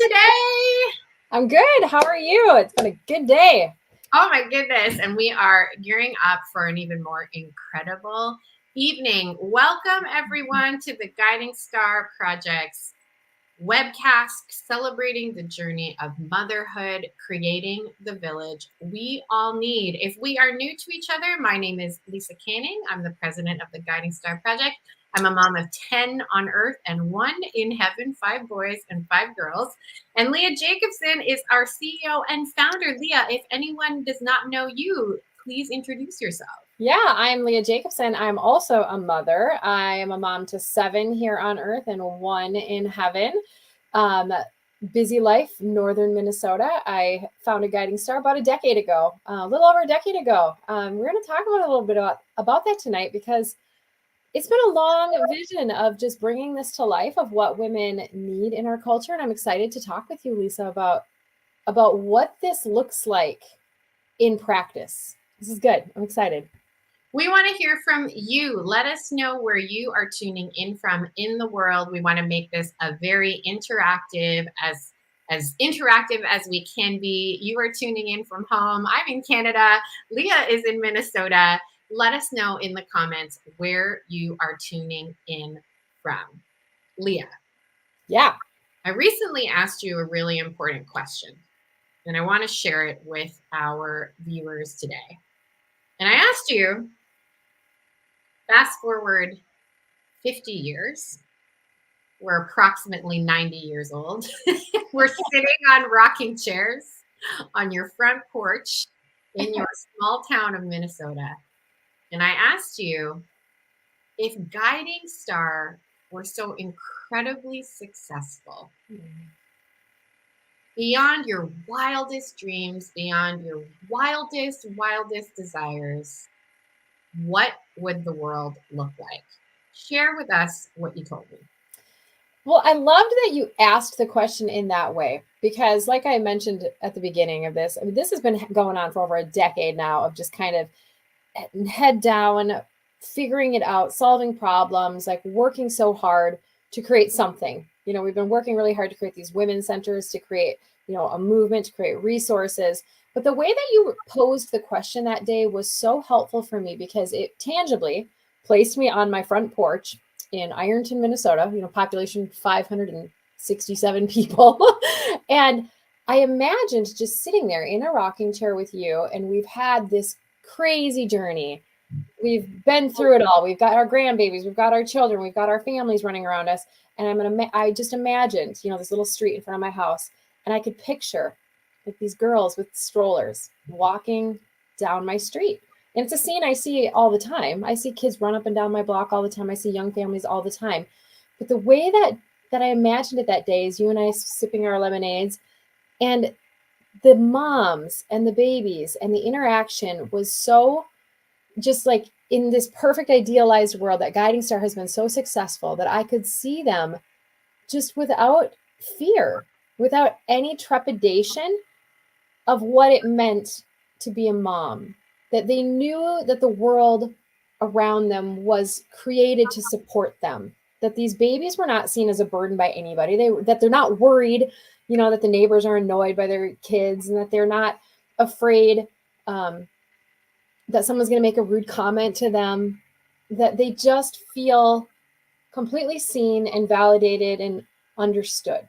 today? I'm good. How are you? It's been a good day. Oh my goodness. And we are gearing up for an even more incredible evening. Welcome everyone to the Guiding Star Project's webcast celebrating the journey of motherhood, creating the village we all need. If we are new to each other, my name is Lisa Canning. I'm the president of the Guiding Star Project. I'm a mom of 10 on earth and 1 in heaven, 5 boys and 5 girls. And Leah Jacobson is our CEO and founder. Leah, if anyone does not know you, please introduce yourself. Yeah, I'm Leah Jacobson. I'm also a mother. I am a mom to 7 here on earth and 1 in heaven. Busy life, northern Minnesota. I founded Guiding Star about a decade ago, a little over a decade ago. We're going to talk about a little bit about that tonight because it's been a long vision of just bringing this to life of what women need in our culture. And I'm excited to talk with you, Lisa, about what this looks like in practice. This is good. I'm excited. We want to hear from you. Let us know where you are tuning in from in the world. We want to make this a very interactive, as interactive as we can be. You are tuning in from home. I'm in Canada. Leah is in Minnesota. Let us know in the comments where you are tuning in from. Leah. Yeah. I recently asked you a really important question, and I want to share it with our viewers today. And I asked you, fast forward 50 years, we're approximately 90 years old. We're sitting on rocking chairs on your front porch in your small town of Minnesota. And I asked you, if Guiding Star were so incredibly successful, beyond your wildest dreams, beyond your wildest desires, what would the world look like? Share with us what you told me. Well, I loved that you asked the question in that way because, like I mentioned at the beginning of this, I mean, this has been going on for over a decade now of just kind of head down, figuring it out, solving problems, like working so hard to create something. You know, we've been working really hard to create these women's centers, to create, a movement, to create resources. But the way that you posed the question that day was so helpful for me because it tangibly placed me on my front porch in Ironton, Minnesota, population 567 people. And I imagined just sitting there in a rocking chair with you, and we've had this crazy journey. We've been through it all. We've got our grandbabies, we've got our children, we've got our families running around us. And I just imagined, this little street in front of my house, and I could picture like these girls with strollers walking down my street. And it's a scene I see all the time. I see kids run up and down my block all the time. I see young families all the time. But the way that I imagined it that day is you and I sipping our lemonades, and the moms and the babies and the interaction was so just like in this perfect idealized world that Guiding Star has been so successful that I could see them just without fear, without any trepidation of what it meant to be a mom, that they knew that the world around them was created to support them, that these babies were not seen as a burden by anybody, that they're not worried, that the neighbors are annoyed by their kids, and that they're not afraid that someone's going to make a rude comment to them, that they just feel completely seen and validated and understood.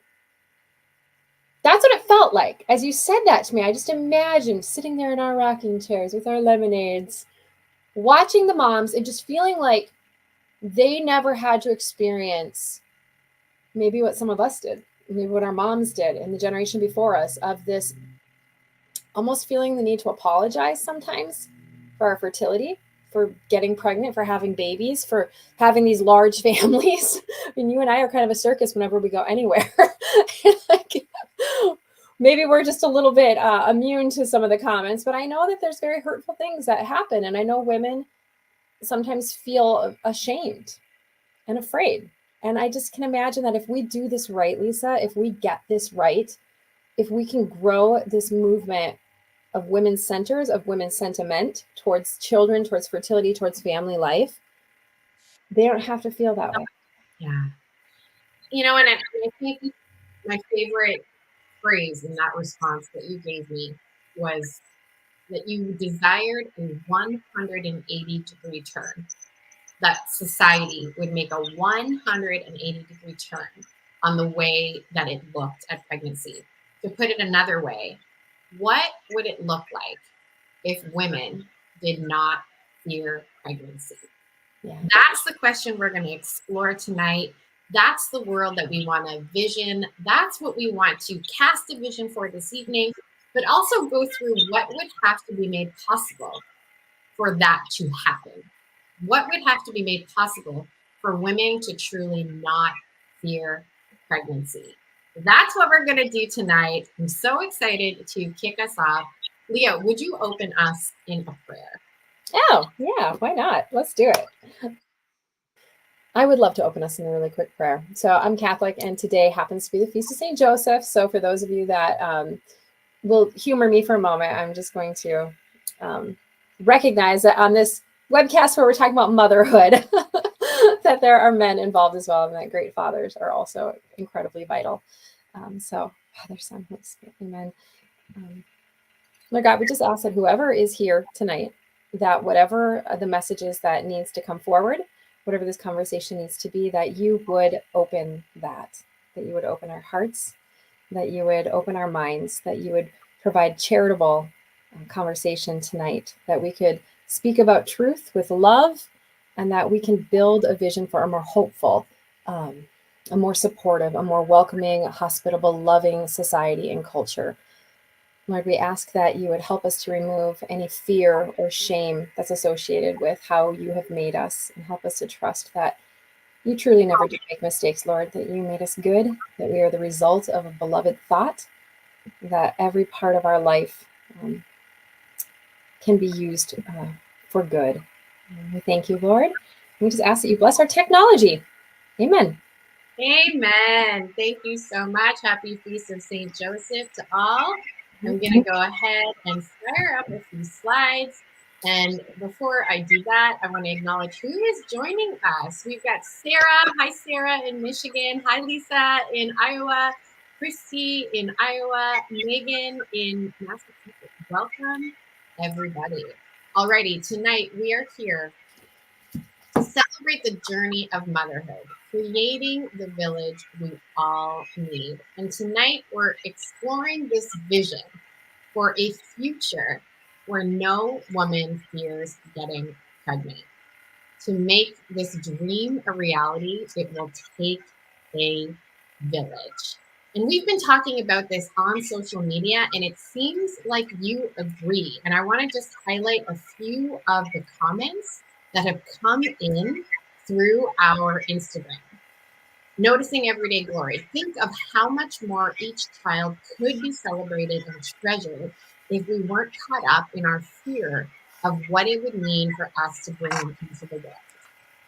That's what it felt like. As you said that to me, I just imagined sitting there in our rocking chairs with our lemonades, watching the moms and just feeling like they never had to experience maybe what some of us did, maybe what our moms did and the generation before us, of this almost feeling the need to apologize sometimes for our fertility, for getting pregnant, for having babies, for having these large families. I mean, you and I are kind of a circus whenever we go anywhere. Like, maybe we're just a little bit immune to some of the comments, but I know that there's very hurtful things that happen. And I know women sometimes feel ashamed and afraid. And I just can imagine that if we do this right, Lisa, if we get this right, if we can grow this movement of women's centers, of women's sentiment towards children, towards fertility, towards family life, they don't have to feel that way. Yeah. And I think my favorite phrase in that response that you gave me was that you desired a 180-degree turn, that society would make a 180-degree turn on the way that it looked at pregnancy. To put it another way, what would it look like if women did not fear pregnancy? Yeah. That's the question we're going to explore tonight. That's the world that we want to vision. That's what we want to cast a vision for this evening, but also go through what would have to be made possible for that to happen. What would have to be made possible for women to truly not fear pregnancy? That's what we're going to do tonight. I'm so excited to kick us off. Leo, would you open us in a prayer? Oh, yeah, why not? Let's do it. I would love to open us in a really quick prayer. So I'm Catholic, and today happens to be the Feast of St. Joseph. So for those of you that will humor me for a moment, I'm just going to recognize that on this webcast where we're talking about motherhood, that there are men involved as well, and that great fathers are also incredibly vital. So Father, Son, Holy Spirit, amen. Lord God, we just ask that whoever is here tonight, that whatever the message is that needs to come forward, whatever this conversation needs to be, that you would open that you would open our hearts, that you would open our minds, that you would provide charitable conversation tonight, that we could speak about truth with love, and that we can build a vision for a more hopeful, a more supportive, a more welcoming, hospitable, loving society and culture. Lord, we ask that you would help us to remove any fear or shame that's associated with how you have made us, and help us to trust that you truly never do make mistakes, Lord, that you made us good, that we are the result of a beloved thought, that every part of our life can be used for good. We thank you, Lord. We just ask that you bless our technology. Amen. Amen. Thank you so much. Happy Feast of St. Joseph to all. I'm going to go ahead and fire up a few slides. And before I do that, I want to acknowledge who is joining us. We've got Sarah. Hi, Sarah in Michigan. Hi, Lisa in Iowa. Christy in Iowa. Megan in Massachusetts. Welcome, everybody. Alrighty, tonight we are here to celebrate the journey of motherhood, creating the village we all need. And tonight we're exploring this vision for a future where no woman fears getting pregnant. To make this dream a reality, it will take a village. And we've been talking about this on social media, and it seems like you agree. And I want to just highlight a few of the comments that have come in through our Instagram. Noticing everyday glory. Think of how much more each child could be celebrated and treasured if we weren't caught up in our fear of what it would mean for us to bring them into the world.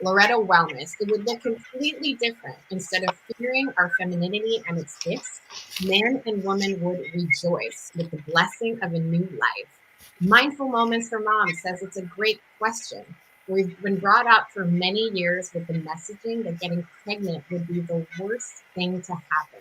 Loretta Wellness, it would look completely different. Instead of fearing our femininity and its gifts, man and woman would rejoice with the blessing of a new life. Mindful Moments for Mom says it's a great question. We've been brought up for many years with the messaging that getting pregnant would be the worst thing to happen.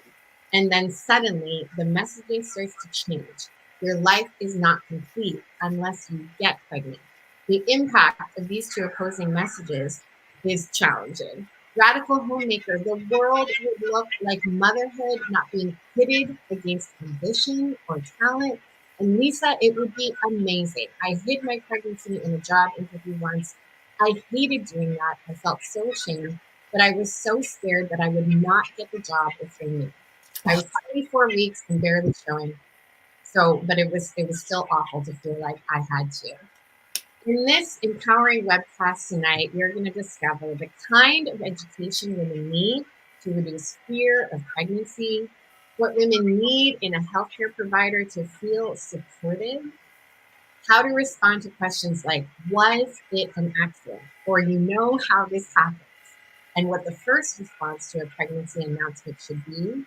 And then suddenly the messaging starts to change. Your life is not complete unless you get pregnant. The impact of these two opposing messages is challenging. Radical Homemaker, the world would look like motherhood not being pitted against ambition or talent. And Lisa, it would be amazing. I hid my pregnancy in a job interview once. I hated doing that. I felt so ashamed, but I was so scared that I would not get the job if they knew. I was 24 weeks and barely showing. But it was still awful to feel like I had to. In this empowering webcast tonight, you're going to discover the kind of education women need to reduce fear of pregnancy, what women need in a healthcare provider to feel supported, how to respond to questions like, was it an accident? Or you know how this happens, and what the first response to a pregnancy announcement should be,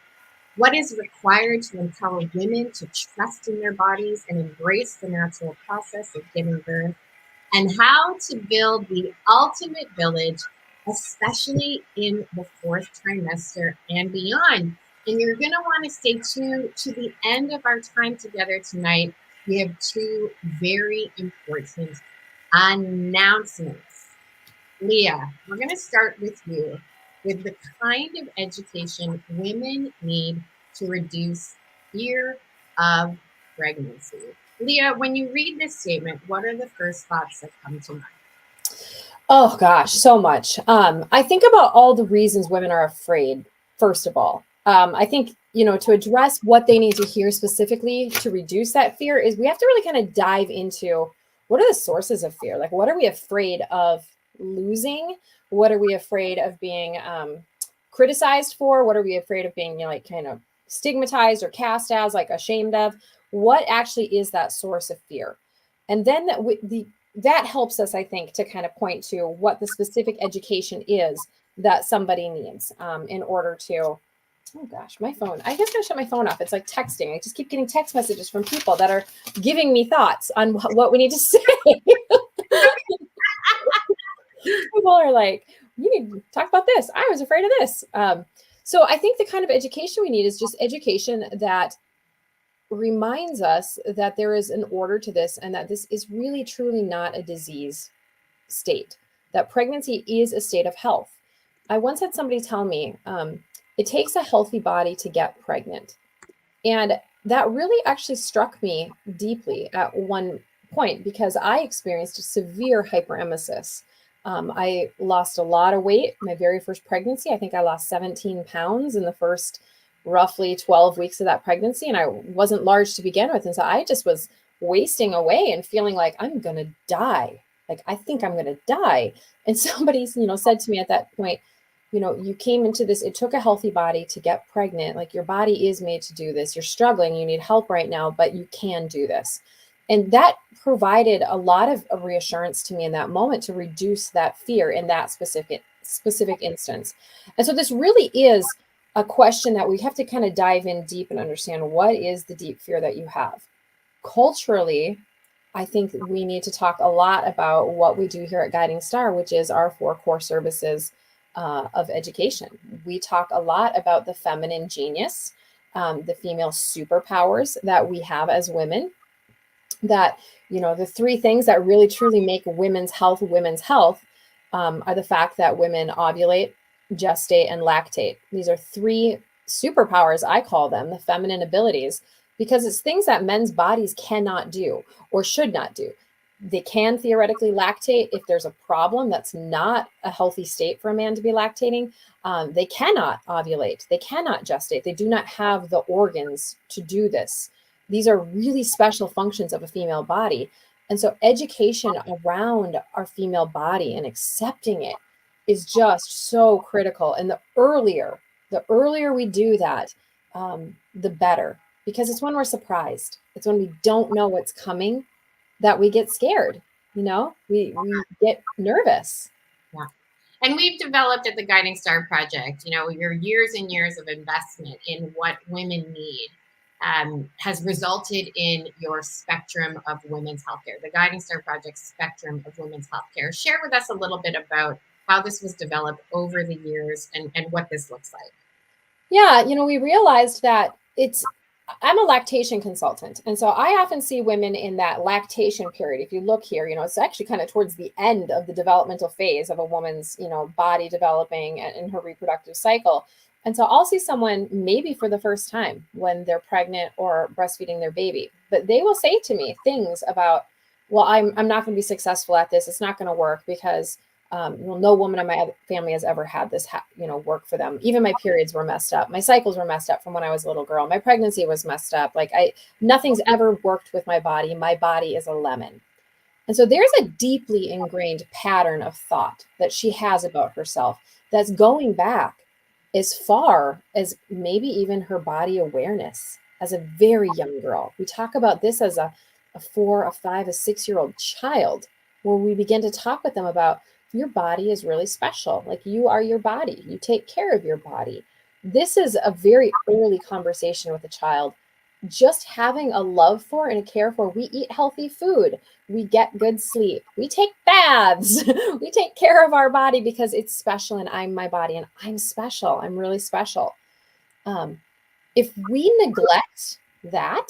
what is required to empower women to trust in their bodies and embrace the natural process of giving birth, and how to build the ultimate village, especially in the fourth trimester and beyond. And you're going to want to stay tuned to the end of our time together tonight. We have two very important announcements. Leah, we're going to start with you with the kind of education women need to reduce fear of pregnancy. Leah, when you read this statement, what are the first thoughts that come to mind? Oh gosh, so much. I think about all the reasons women are afraid, first of all. I think, to address what they need to hear specifically to reduce that fear is we have to really kind of dive into what are the sources of fear? Like, what are we afraid of losing? What are we afraid of being criticized for? What are we afraid of being, kind of stigmatized or cast as, like ashamed of? What actually is that source of fear? And then that helps us, I think, to kind of point to what the specific education is that somebody needs in order to. Oh gosh, my phone. I guess I shut my phone off. It's like texting. I just keep getting text messages from people that are giving me thoughts on what we need to say. People are like, you need to talk about this. I was afraid of this. So I think the kind of education we need is just education that reminds us that there is an order to this and that this is really truly not a disease state, that pregnancy is a state of health. I once had somebody tell me it takes a healthy body to get pregnant. And that really actually struck me deeply at one point because I experienced severe hyperemesis. I lost a lot of weight my very first pregnancy. I think I lost 17 pounds in the first roughly 12 weeks of that pregnancy. And I wasn't large to begin with. And so I just was wasting away and feeling like I'm going to die. Like, I think I'm going to die. And somebody, said to me at that point, you came into this, it took a healthy body to get pregnant. Like, your body is made to do this. You're struggling, you need help right now, but you can do this. And that provided a lot of reassurance to me in that moment to reduce that fear in that specific instance. And so this really is a question that we have to kind of dive in deep and understand what is the deep fear that you have. Culturally, I think we need to talk a lot about what we do here at Guiding Star, which is our 4 core services of education. We talk a lot about the feminine genius, the female superpowers that we have as women, that, the 3 things that really truly make women's health are the fact that women ovulate, gestate, and lactate. These are 3 superpowers, I call them, the feminine abilities, because it's things that men's bodies cannot do or should not do. They can theoretically lactate if there's a problem that's not a healthy state for a man to be lactating. They cannot ovulate. They cannot gestate. They do not have the organs to do this. These are really special functions of a female body. And so education around our female body and accepting it is just so critical. And the earlier we do that, the better, because it's when we're surprised. It's when we don't know what's coming that we get scared. We get nervous. Yeah. And we've developed at the Guiding Star Project, your years and years of investment in what women need has resulted in your spectrum of women's healthcare, the Guiding Star Project spectrum of women's healthcare. Share with us a little bit about how this was developed over the years and what this looks like. Yeah, we realized that I'm a lactation consultant. And so I often see women in that lactation period. If you look here, it's actually kind of towards the end of the developmental phase of a woman's, body developing and in her reproductive cycle. And so I'll see someone maybe for the first time when they're pregnant or breastfeeding their baby, but they will say to me things about, well, I'm not going to be successful at this. It's not going to work because no woman in my family has ever had this, work for them. Even my periods were messed up. My cycles were messed up from when I was a little girl. My pregnancy was messed up. Like nothing's ever worked with my body. My body is a lemon. And so there's a deeply ingrained pattern of thought that she has about herself that's going back as far as maybe even her body awareness as a very young girl. We talk about this as a 4, a 5, a 6-year-old child, where we begin to talk with them about your body is really special. Like, you are your body. You take care of your body. This is a very early conversation with a child. Just having a love for and a care for. We eat healthy food. We get good sleep. We take baths. We take care of our body because it's special, and I'm my body and I'm special. I'm really special. If we neglect that,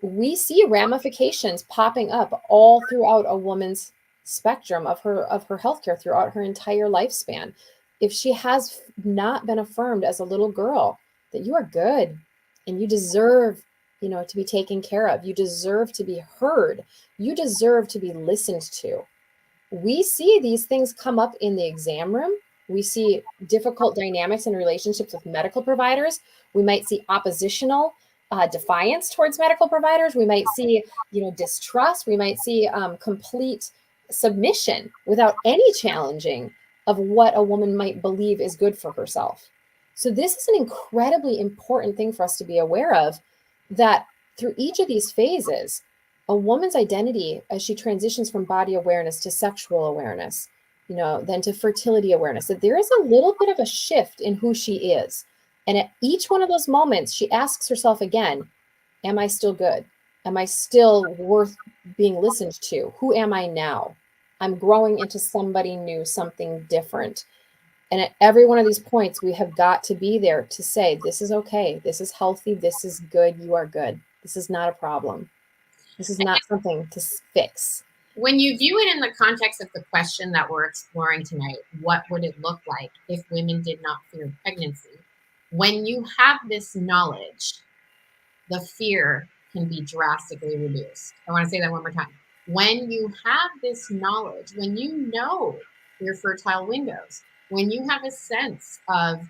we see ramifications popping up all throughout a woman's spectrum of her healthcare throughout her entire lifespan. If she has not been affirmed as a little girl that you are good and you deserve, to be taken care of, you deserve to be heard, you deserve to be listened to. We see these things come up in the exam room. We see difficult dynamics in relationships with medical providers. We might see oppositional defiance towards medical providers. We might see, distrust. We might see complete submission without any challenging of what a woman might believe is good for herself. So this is an incredibly important thing for us to be aware of, that through each of these phases, a woman's identity as she transitions from body awareness to sexual awareness, then to fertility awareness, that there is a little bit of a shift in who she is. And at each one of those moments, she asks herself again, am I still good? Am I still worth being listened to? Who am I now? I'm growing into somebody new, something different. And at every one of these points, we have got to be there to say, this is okay. This is healthy. This is good. You are good. This is not a problem. This is not something to fix. When you view it in the context of the question that we're exploring tonight, what would it look like if women did not fear pregnancy? When you have this knowledge, the fear can be drastically reduced. I want to say that one more time. When you have this knowledge, when you know your fertile windows, when you have a sense of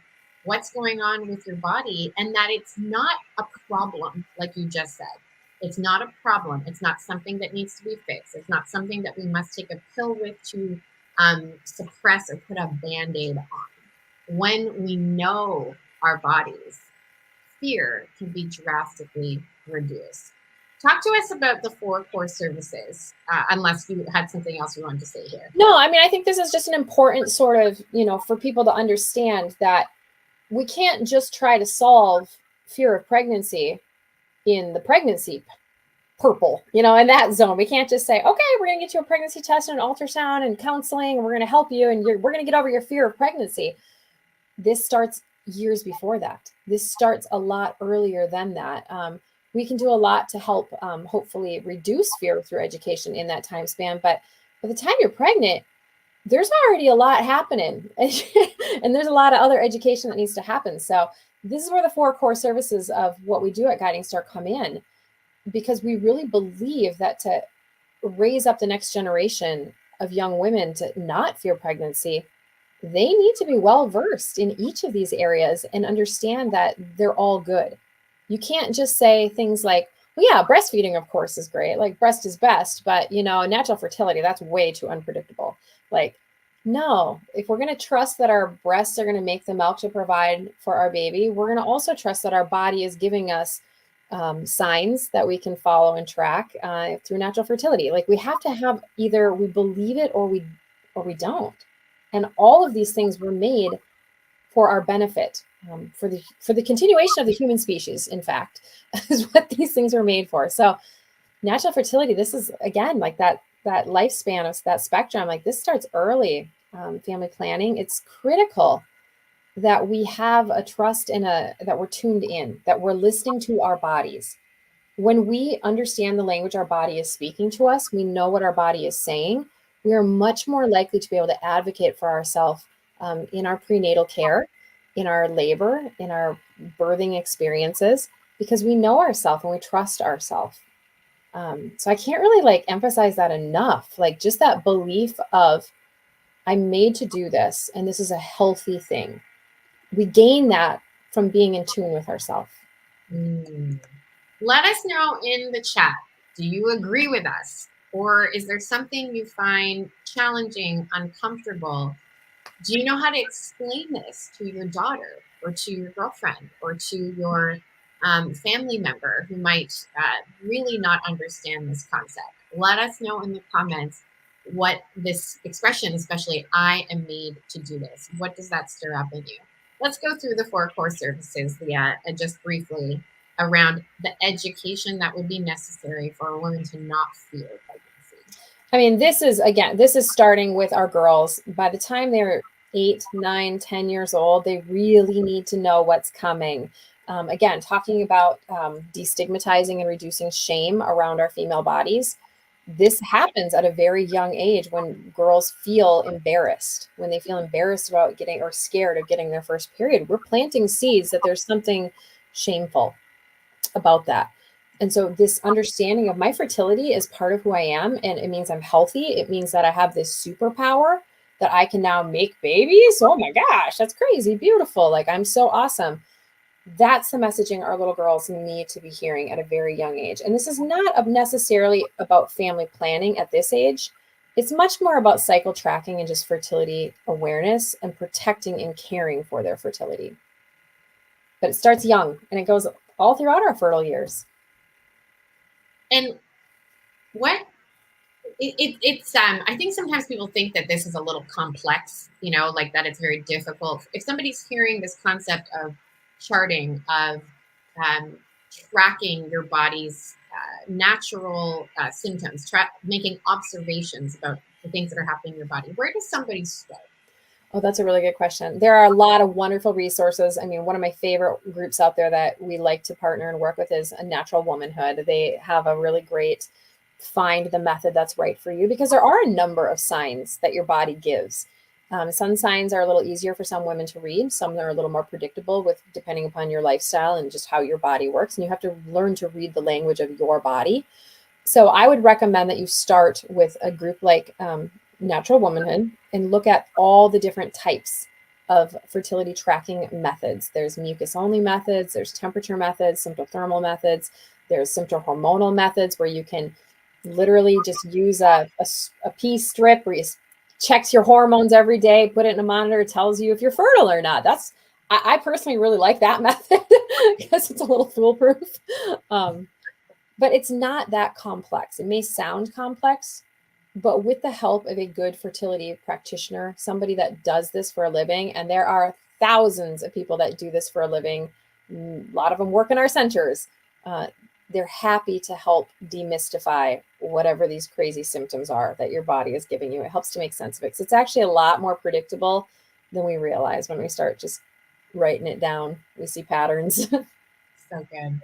what's going on with your body and that it's not a problem, like you just said, it's not a problem. It's not something that needs to be fixed. It's not something that we must take a pill with to suppress or put a Band-Aid on. When we know our bodies, fear can be drastically reduced. Talk to us about the 4 core services, unless you had something else you wanted to say here. No, I mean, I think this is just an important sort of, for people to understand that we can't just try to solve fear of pregnancy in the pregnancy purple, in that zone. We can't just say, okay, we're going to get you a pregnancy test and an ultrasound and counseling, and we're going to help you, and we're going to get over your fear of pregnancy. This starts years before that. This starts a lot earlier than that. We can do a lot to help, hopefully reduce fear through education in that time span. But by the time you're pregnant, there's already a lot happening and there's a lot of other education that needs to happen. So this is where the 4 core services of what we do at Guiding Star come in, because we really believe that to raise up the next generation of young women to not fear pregnancy, they need to be well versed in each of these areas and understand that they're all good. You can't just say things like, well, yeah, breastfeeding, of course, is great. Like, breast is best, but, natural fertility, that's way too unpredictable. Like, no, if we're going to trust that our breasts are going to make the milk to provide for our baby, we're going to also trust that our body is giving us signs that we can follow and track through natural fertility. Like, we have to have either we believe it or we don't. And all of these things were made for our benefit, for the continuation of the human species, in fact, is what these things are made for. So natural fertility, this is, again, like that lifespan of that spectrum, like this starts early. Family planning, it's critical that we have a trust and that we're tuned in, that we're listening to our bodies. When we understand the language our body is speaking to us, we know what our body is saying, we are much more likely to be able to advocate for ourselves in our prenatal care, in our labor, in our birthing experiences, because we know ourselves and we trust ourselves. So I can't really emphasize that enough. Like, just that belief of, I'm made to do this, and this is a healthy thing. We gain that from being in tune with ourselves. Let us know in the chat. Do you agree with us? Or is there something you find challenging, uncomfortable? Do you know how to explain this to your daughter or to your girlfriend or to your family member who might really not understand this concept? Let us know in the comments what this expression, especially I am made to do this, what does that stir up in you? Let's go through the 4 core services, Leah, and just briefly around the education that would be necessary for a woman to not fear pregnancy. I mean, this is starting with our girls. By the time they're 8, 9, 10 years old, they really need to know what's coming. Again, talking about destigmatizing and reducing shame around our female bodies. This happens at a very young age when girls feel embarrassed, when they feel embarrassed about getting or scared of getting their first period. We're planting seeds that there's something shameful about that. And so this understanding of my fertility is part of who I am, and it means I'm healthy. It means that I have this superpower that I can now make babies. Oh my gosh, that's crazy, beautiful. Like, I'm so awesome. That's the messaging our little girls need to be hearing at a very young age. And this is not necessarily about family planning at this age. It's much more about cycle tracking and just fertility awareness and protecting and caring for their fertility. But it starts young and it goes all throughout our fertile years. And what it's I think sometimes people think that this is a little complex, like that it's very difficult. If somebody's hearing this concept of charting, of tracking your body's natural symptoms, making observations about the things that are happening in your body, where does somebody start? Oh, that's a really good question. There are a lot of wonderful resources. I mean, one of my favorite groups out there that we like to partner and work with is A Natural Womanhood. They have a really great find the method that's right for you, because there are a number of signs that your body gives. Some signs are a little easier for some women to read. Some are a little more predictable with depending upon your lifestyle and just how your body works. And you have to learn to read the language of your body. So I would recommend that you start with a group like Natural Womanhood and look at all the different types of fertility tracking methods. There's mucus only methods, there's temperature methods, symptothermal methods, there's symptohormonal methods where you can literally just use a pee strip where you checks your hormones every day, put it in a monitor, it tells you if you're fertile or not. I personally really like that method because it's a little foolproof. But it's not that complex. It may sound complex, but with the help of a good fertility practitioner, somebody that does this for a living, and there are thousands of people that do this for a living, a lot of them work in our centers, they're happy to help demystify whatever these crazy symptoms are that your body is giving you. It helps to make sense of it. So it's actually a lot more predictable than we realize when we start just writing it down. We see patterns. So good.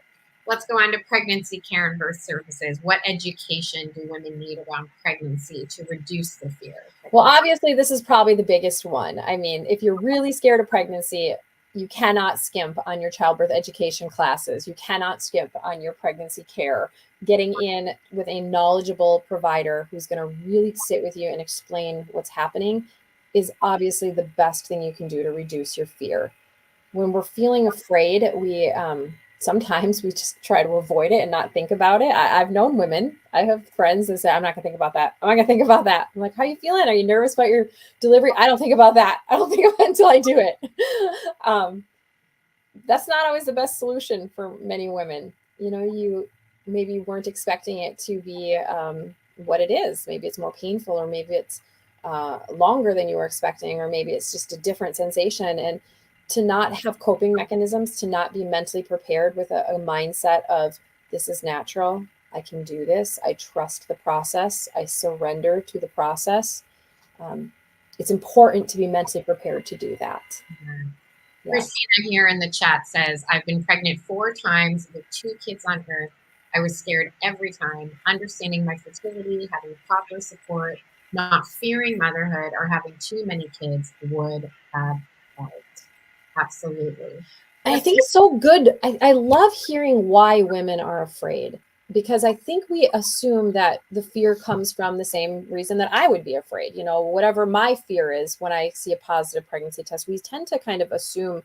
Let's go on to pregnancy care and birth services. What education do women need around pregnancy to reduce the fear? Well, obviously, this is probably the biggest one. I mean, if you're really scared of pregnancy, you cannot skimp on your childbirth education classes. You cannot skimp on your pregnancy care. Getting in with a knowledgeable provider who's going to really sit with you and explain what's happening is obviously the best thing you can do to reduce your fear. When we're feeling afraid, we sometimes we just try to avoid it and not think about it. I've known women, I have friends that say, I'm not gonna think about that. I'm not gonna think about that. I'm like, how are you feeling? Are you nervous about your delivery? I don't think about that. I don't think about it until I do it. That's not always the best solution for many women. You maybe weren't expecting it to be what it is. Maybe it's more painful, or maybe it's longer than you were expecting, or maybe it's just a different sensation. And to not have coping mechanisms, to not be mentally prepared with a mindset of this is natural, I can do this, I trust the process, I surrender to the process. It's important to be mentally prepared to do that. Mm-hmm. Yeah. Christina here in the chat says, I've been pregnant 4 times with 2 kids on earth. I was scared every time. Understanding my fertility, having proper support, not fearing motherhood, or having too many kids would have helped. Absolutely. I think it's so good. I love hearing why women are afraid, because I think we assume that the fear comes from the same reason that I would be afraid. Whatever my fear is when I see a positive pregnancy test, we tend to kind of assume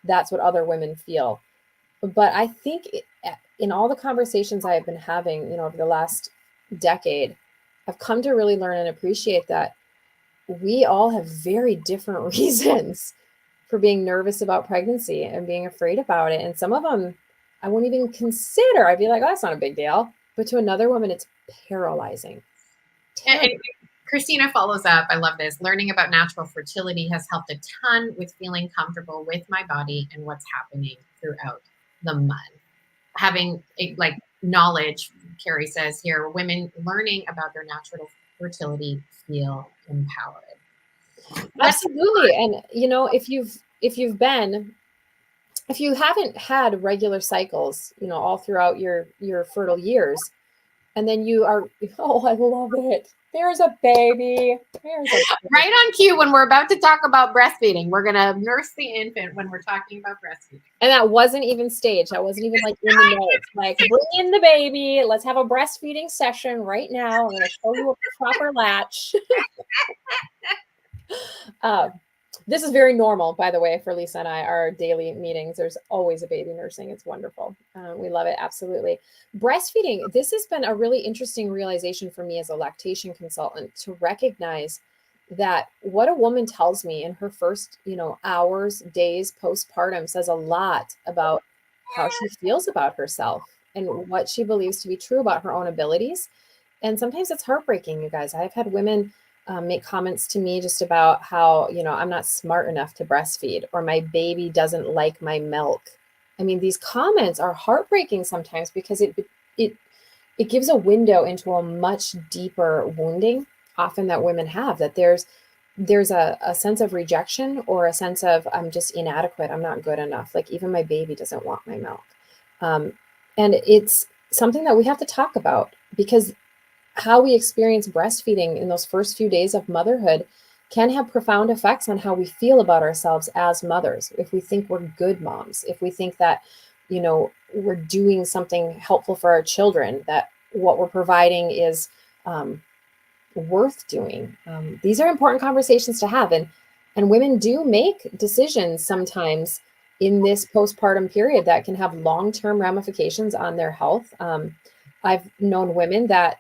that's what other women feel. But I think in all the conversations I have been having, over the last decade, I've come to really learn and appreciate that we all have very different reasons for being nervous about pregnancy and being afraid about it. And some of them I won't even consider. I'd be like, oh, that's not a big deal. But to another woman, it's paralyzing. And Christina follows up. I love this. Learning about natural fertility has helped a ton with feeling comfortable with my body and what's happening throughout the month. Having knowledge, Carrie says here, women learning about their natural fertility feel empowered. Absolutely. And if you've been if you haven't had regular cycles, all throughout your fertile years, and then you are, oh, I love it. There's a baby. There's a baby. Right on cue when we're about to talk about breastfeeding. We're going to nurse the infant when we're talking about breastfeeding. And that wasn't even staged. I wasn't even like in the notes. Like, bring in the baby. Let's have a breastfeeding session right now. I'm going to show you a proper latch. This is very normal, by the way, for Lisa and I, our daily meetings. There's always a baby nursing. It's wonderful. We love it. Absolutely. Breastfeeding. This has been a really interesting realization for me as a lactation consultant, to recognize that what a woman tells me in her first, hours, days postpartum says a lot about how she feels about herself and what she believes to be true about her own abilities. And sometimes it's heartbreaking, you guys. I've had women make comments to me just about how, I'm not smart enough to breastfeed, or my baby doesn't like my milk. I mean, these comments are heartbreaking sometimes, because it gives a window into a much deeper wounding often that women have, that there's a sense of rejection, or a sense of, I'm just inadequate, I'm not good enough, like even my baby doesn't want my milk. And it's something that we have to talk about, because how we experience breastfeeding in those first few days of motherhood can have profound effects on how we feel about ourselves as mothers. If we think we're good moms, if we think that, we're doing something helpful for our children, that what we're providing is worth doing. These are important conversations to have. And women do make decisions sometimes in this postpartum period that can have long-term ramifications on their health. I've known women that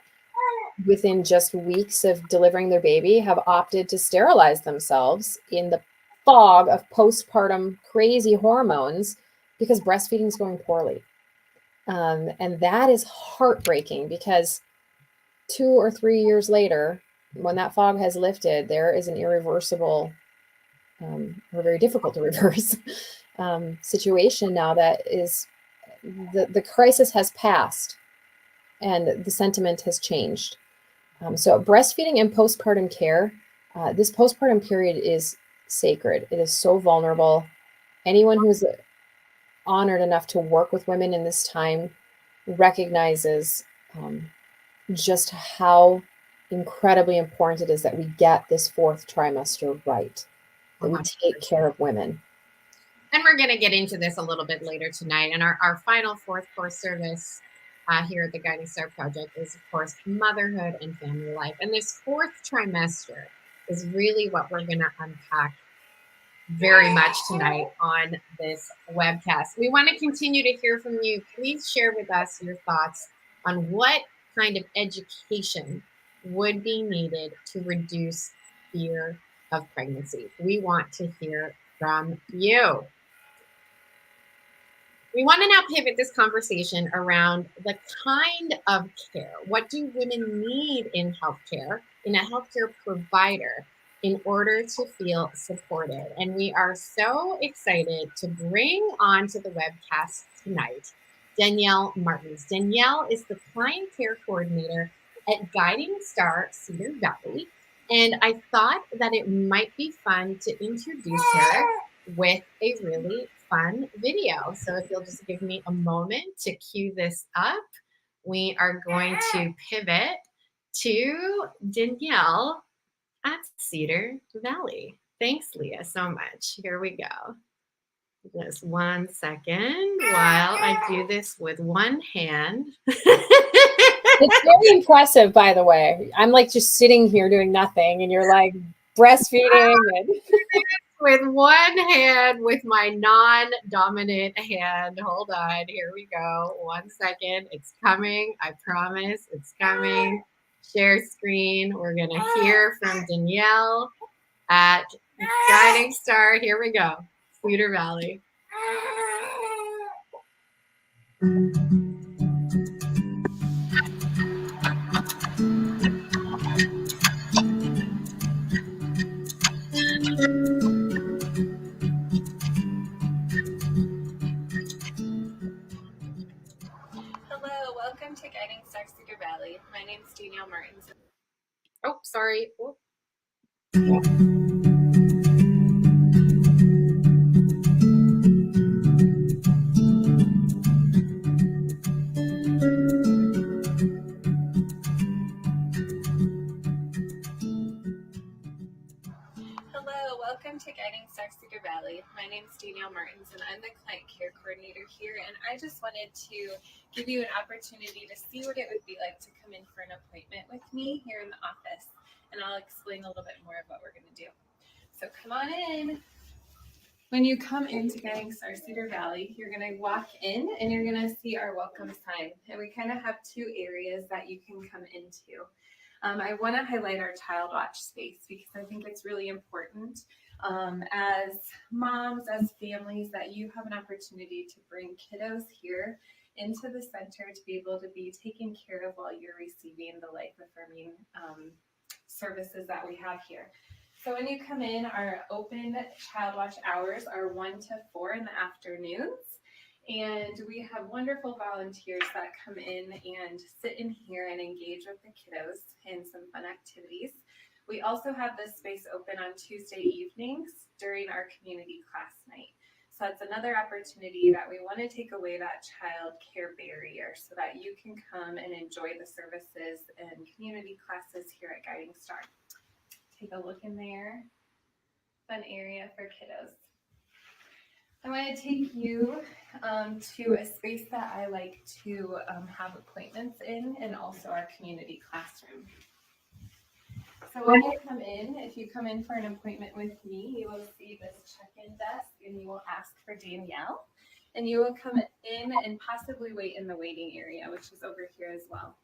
within just weeks of delivering their baby have opted to sterilize themselves in the fog of postpartum crazy hormones, because breastfeeding is going poorly. And that is heartbreaking, because 2 or 3 years later, when that fog has lifted, there is an irreversible, or very difficult to reverse situation now, that is, the crisis has passed and the sentiment has changed. So breastfeeding and postpartum care, this postpartum period is sacred. It is so vulnerable. Anyone who is honored enough to work with women in this time recognizes just how incredibly important it is that we get this fourth trimester right, that we take care of women. And we're going to get into this a little bit later tonight. And our final fourth core service here at the Guiding Star Project is, of course, motherhood and family life. And this fourth trimester is really what we're going to unpack very much tonight on this webcast. We want to continue to hear from you. Please share with us your thoughts on what kind of education would be needed to reduce fear of pregnancy. We want to hear from you. We want to now pivot this conversation around the kind of care. What do women need in healthcare, in a healthcare provider, in order to feel supported? And we are so excited to bring onto the webcast tonight Danielle Martins. Danielle is the client care coordinator at Guiding Star Cedar Valley. And I thought that it might be fun to introduce her with a really fun video. So if you'll just give me a moment to cue this up, we are going to pivot to Danielle at Cedar Valley. Thanks, Leah, so much. Here we go. Just 1 second while I do this with one hand. It's very impressive, by the way. I'm like just sitting here doing nothing, and you're like breastfeeding. And with one hand, with my non-dominant hand. Hold on, here we go. 1 second, it's coming. I promise, it's coming. Share screen. We're gonna hear from Danielle at Guiding Star. Here we go, Cedar Valley. Hello, welcome to Guiding Star Cedar Valley. My name is Danielle Martins. Oh, sorry. Oh. and I just wanted to give you an opportunity to see what it would be like to come in for an appointment with me here in the office, and I'll explain a little bit more of what we're going to do. So come on in. When you come into Guiding Star Cedar Valley, you're going to walk in and you're going to see our welcome sign. And we kind of have two areas that you can come into. I want to highlight our child watch space because I think it's really important as moms, as families, that you have an opportunity to bring kiddos here into the center to be able to be taken care of while you're receiving the life-affirming services that we have here. So when you come in, our open child watch hours are 1 to 4 in the afternoons. And we have wonderful volunteers that come in and sit in here and engage with the kiddos in some fun activities. We also have this space open on Tuesday evenings during our community class night. So that's another opportunity that we want to take away that child care barrier so that you can come and enjoy the services and community classes here at Guiding Star. Take a look in there. Fun area for kiddos. I want to take you to a space that I like to have appointments in, and also our community classroom. So when you come in, if you come in for an appointment with me, you will see this check-in desk and you will ask for Danielle, and you will come in and possibly wait in the waiting area, which is over here as well.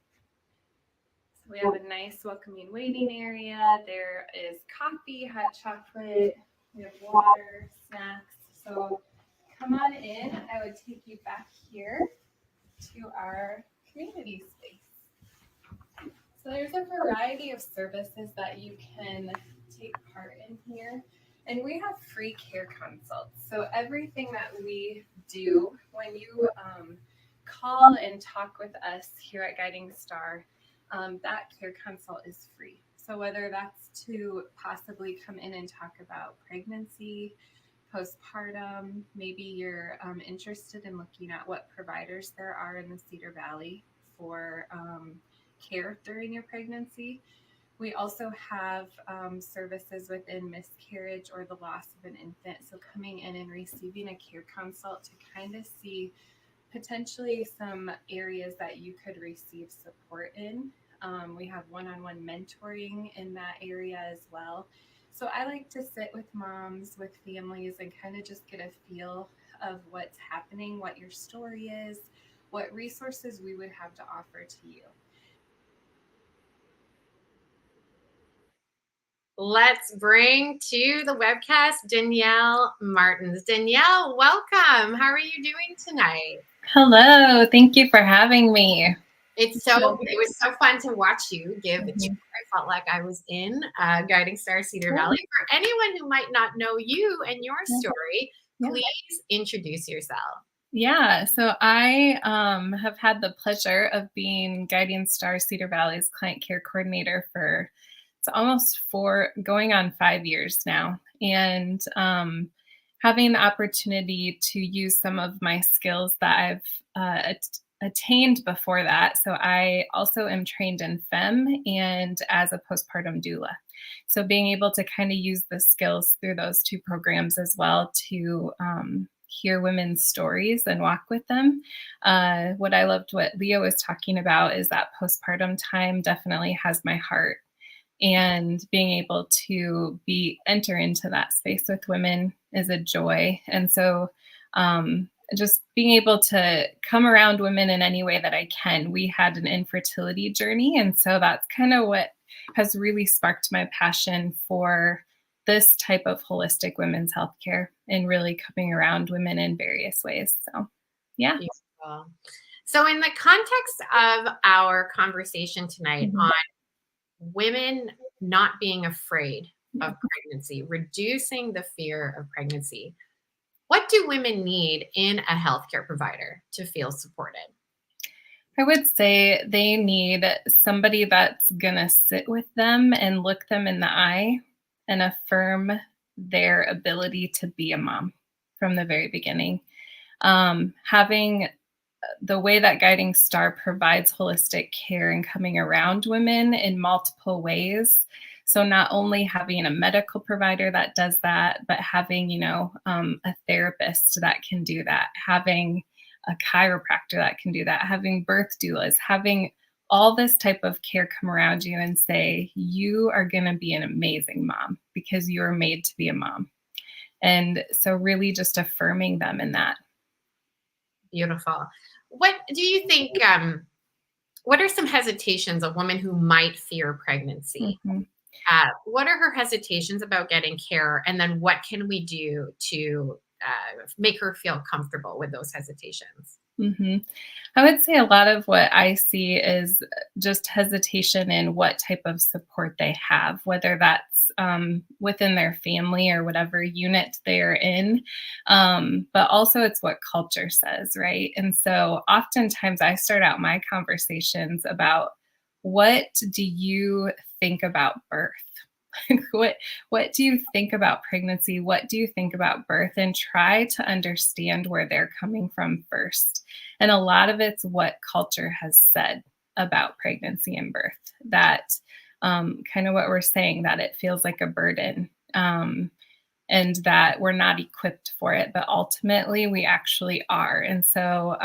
So we have a nice welcoming waiting area. There is coffee, hot chocolate, we have water, snacks. So come on in. I would take you back here to our community space. So there's a variety of services that you can take part in here. And we have free care consults. So everything that we do, when you call and talk with us here at Guiding Star, that care consult is free. So whether that's to possibly come in and talk about pregnancy, postpartum, maybe you're interested in looking at what providers there are in the Cedar Valley for care during your pregnancy. We also have services within miscarriage or the loss of an infant. So coming in and receiving a care consult to kind of see potentially some areas that you could receive support in. We have one-on-one mentoring in that area as well. So I like to sit with moms, with families, and kind of just get a feel of what's happening, what your story is, what resources we would have to offer to you. Let's bring to the webcast Danielle Martins. Danielle, welcome. How are you doing tonight? Hello. Thank you for having me. It was so fun to watch you give a tour. I felt like I was in Guiding Star Cedar Valley. For anyone who might not know you and your story, please introduce yourself. Yeah, so I have had the pleasure of being Guiding Star Cedar Valley's client care coordinator for it's almost going on 5 years now, and having the opportunity to use some of my skills that I've attained before that. So I also am trained in FEM and as a postpartum doula. So being able to kind of use the skills through those two programs as well to hear women's stories and walk with them. What I loved what Leo was talking about is that postpartum time definitely has my heart, and being able to enter into that space with women is a joy. And so just being able to come around women in any way that I can. We had an infertility journey, and so that's kind of what has really sparked my passion for this type of holistic women's healthcare and really coming around women in various ways. So, yeah. Beautiful. So in the context of our conversation tonight on women not being afraid of pregnancy, reducing the fear of pregnancy, what do women need in a healthcare provider to feel supported? I would say they need somebody that's going to sit with them and look them in the eye and affirm their ability to be a mom from the very beginning. Having the way that Guiding Star provides holistic care and coming around women in multiple ways. So not only having a medical provider that does that, but having, a therapist that can do that, having a chiropractor that can do that, having birth doulas, having all this type of care come around you and say, you are going to be an amazing mom because you are made to be a mom. And so really just affirming them in that. Beautiful. What do you think, what are some hesitations of women who might fear pregnancy? Mm-hmm. What are her hesitations about getting care? And then what can we do to make her feel comfortable with those hesitations? Mm-hmm. I would say a lot of what I see is just hesitation in what type of support they have, whether that's within their family or whatever unit they're in. But also it's what culture says, right? And so oftentimes I start out my conversations about, what do you think about birth? What do you think about pregnancy? What do you think about birth? And try to understand where they're coming from first. And a lot of it's what culture has said about pregnancy and birth, that kind of what we're saying, that it feels like a burden, and that we're not equipped for it, but ultimately we actually are. And so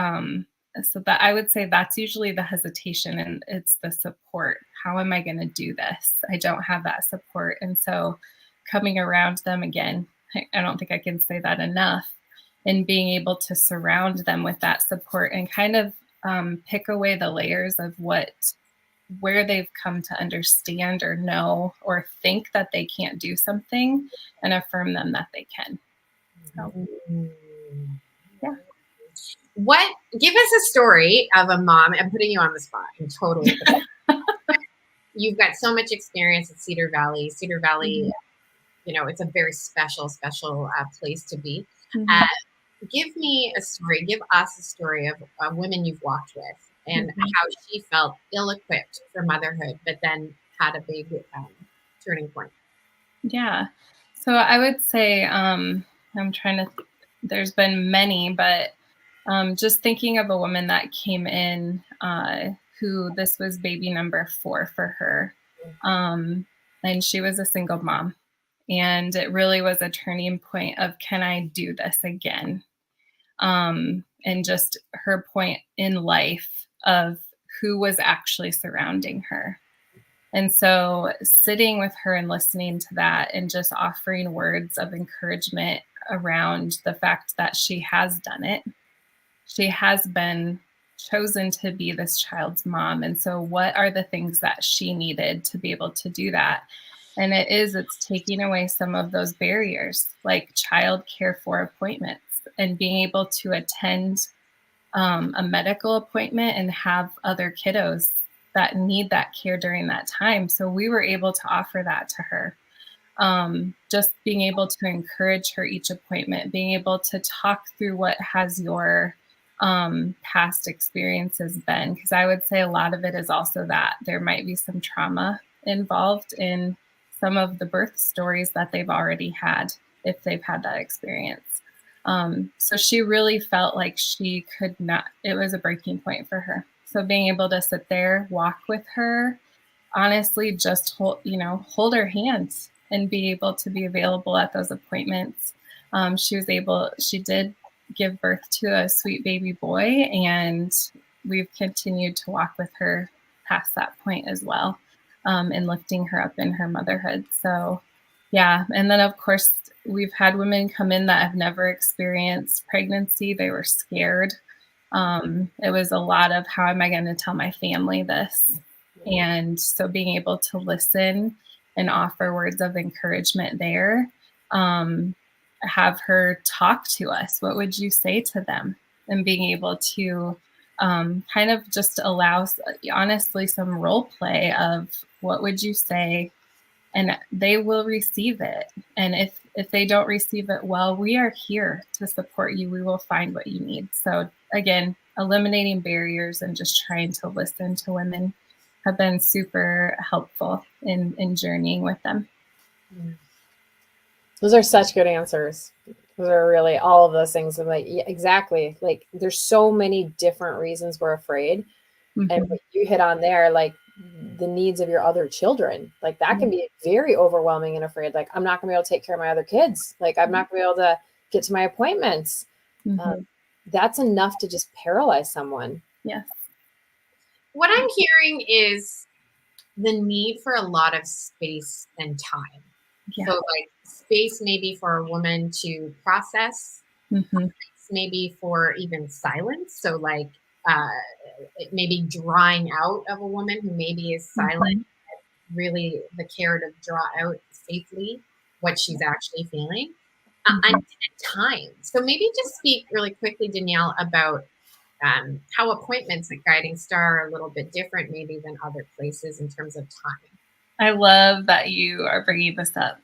so that I would say that's usually the hesitation, and it's the support. How am I going to do this? I don't have that support. And so coming around them again, I don't think I can say that enough, and being able to surround them with that support and kind of pick away the layers of where they've come to understand or know or think that they can't do something, and affirm them that they can. So, yeah. Give us a story of a mom. I'm putting you on the spot. I'm totally. You've got so much experience at Cedar Valley. Cedar Valley, it's a very special place to be. Give me a story. Give us a story of a woman you've walked with and how she felt ill-equipped for motherhood, but then had a big turning point. Yeah. So I would say, there's been many, but just thinking of a woman that came in who this was baby number 4 for her. And she was a single mom. And it really was a turning point of, can I do this again? And just her point in life of who was actually surrounding her. And so sitting with her and listening to that and just offering words of encouragement around the fact that she has done it. She has been chosen to be this child's mom. And so what are the things that she needed to be able to do that? And it's taking away some of those barriers, like child care for appointments, and being able to attend a medical appointment and have other kiddos that need that care during that time. So we were able to offer that to her. Just being able to encourage her each appointment, being able to talk through what has your past experiences been, because I would say a lot of it is also that there might be some trauma involved in some of the birth stories that they've already had, if they've had that experience. So she really felt like she could not, it was a breaking point for her. So being able to sit there, walk with her, honestly, just hold her hands and be able to be available at those appointments. She did give birth to a sweet baby boy, and we've continued to walk with her past that point as well, and lifting her up in her motherhood. So yeah. And then of course we've had women come in that have never experienced pregnancy. They were scared. It was a lot of, how am I going to tell my family this? And so being able to listen and offer words of encouragement there, have her talk to us. What would you say to them? And being able to kind of just allow, honestly, some role play of what would you say, and they will receive it. And if they don't receive it well, we are here to support you. We will find what you need. So again, eliminating barriers and just trying to listen to women have been super helpful in journeying with them. Those are such good answers. Those are really all of those things. I'm like, yeah, exactly. Like there's so many different reasons we're afraid. And what you hit on there, like the needs of your other children, like that can be very overwhelming and afraid. Like, I'm not gonna be able to take care of my other kids. Like, I'm not gonna be able to get to my appointments. that's enough to just paralyze someone. Yes. What I'm hearing is the need for a lot of space and time. Yeah. So like space maybe for a woman to process, maybe for even silence. So like maybe drawing out of a woman who maybe is silent, really the care to draw out safely what she's actually feeling. And time. So maybe just speak really quickly, Danielle, about how appointments at Guiding Star are a little bit different maybe than other places in terms of time. I love that you are bringing this up.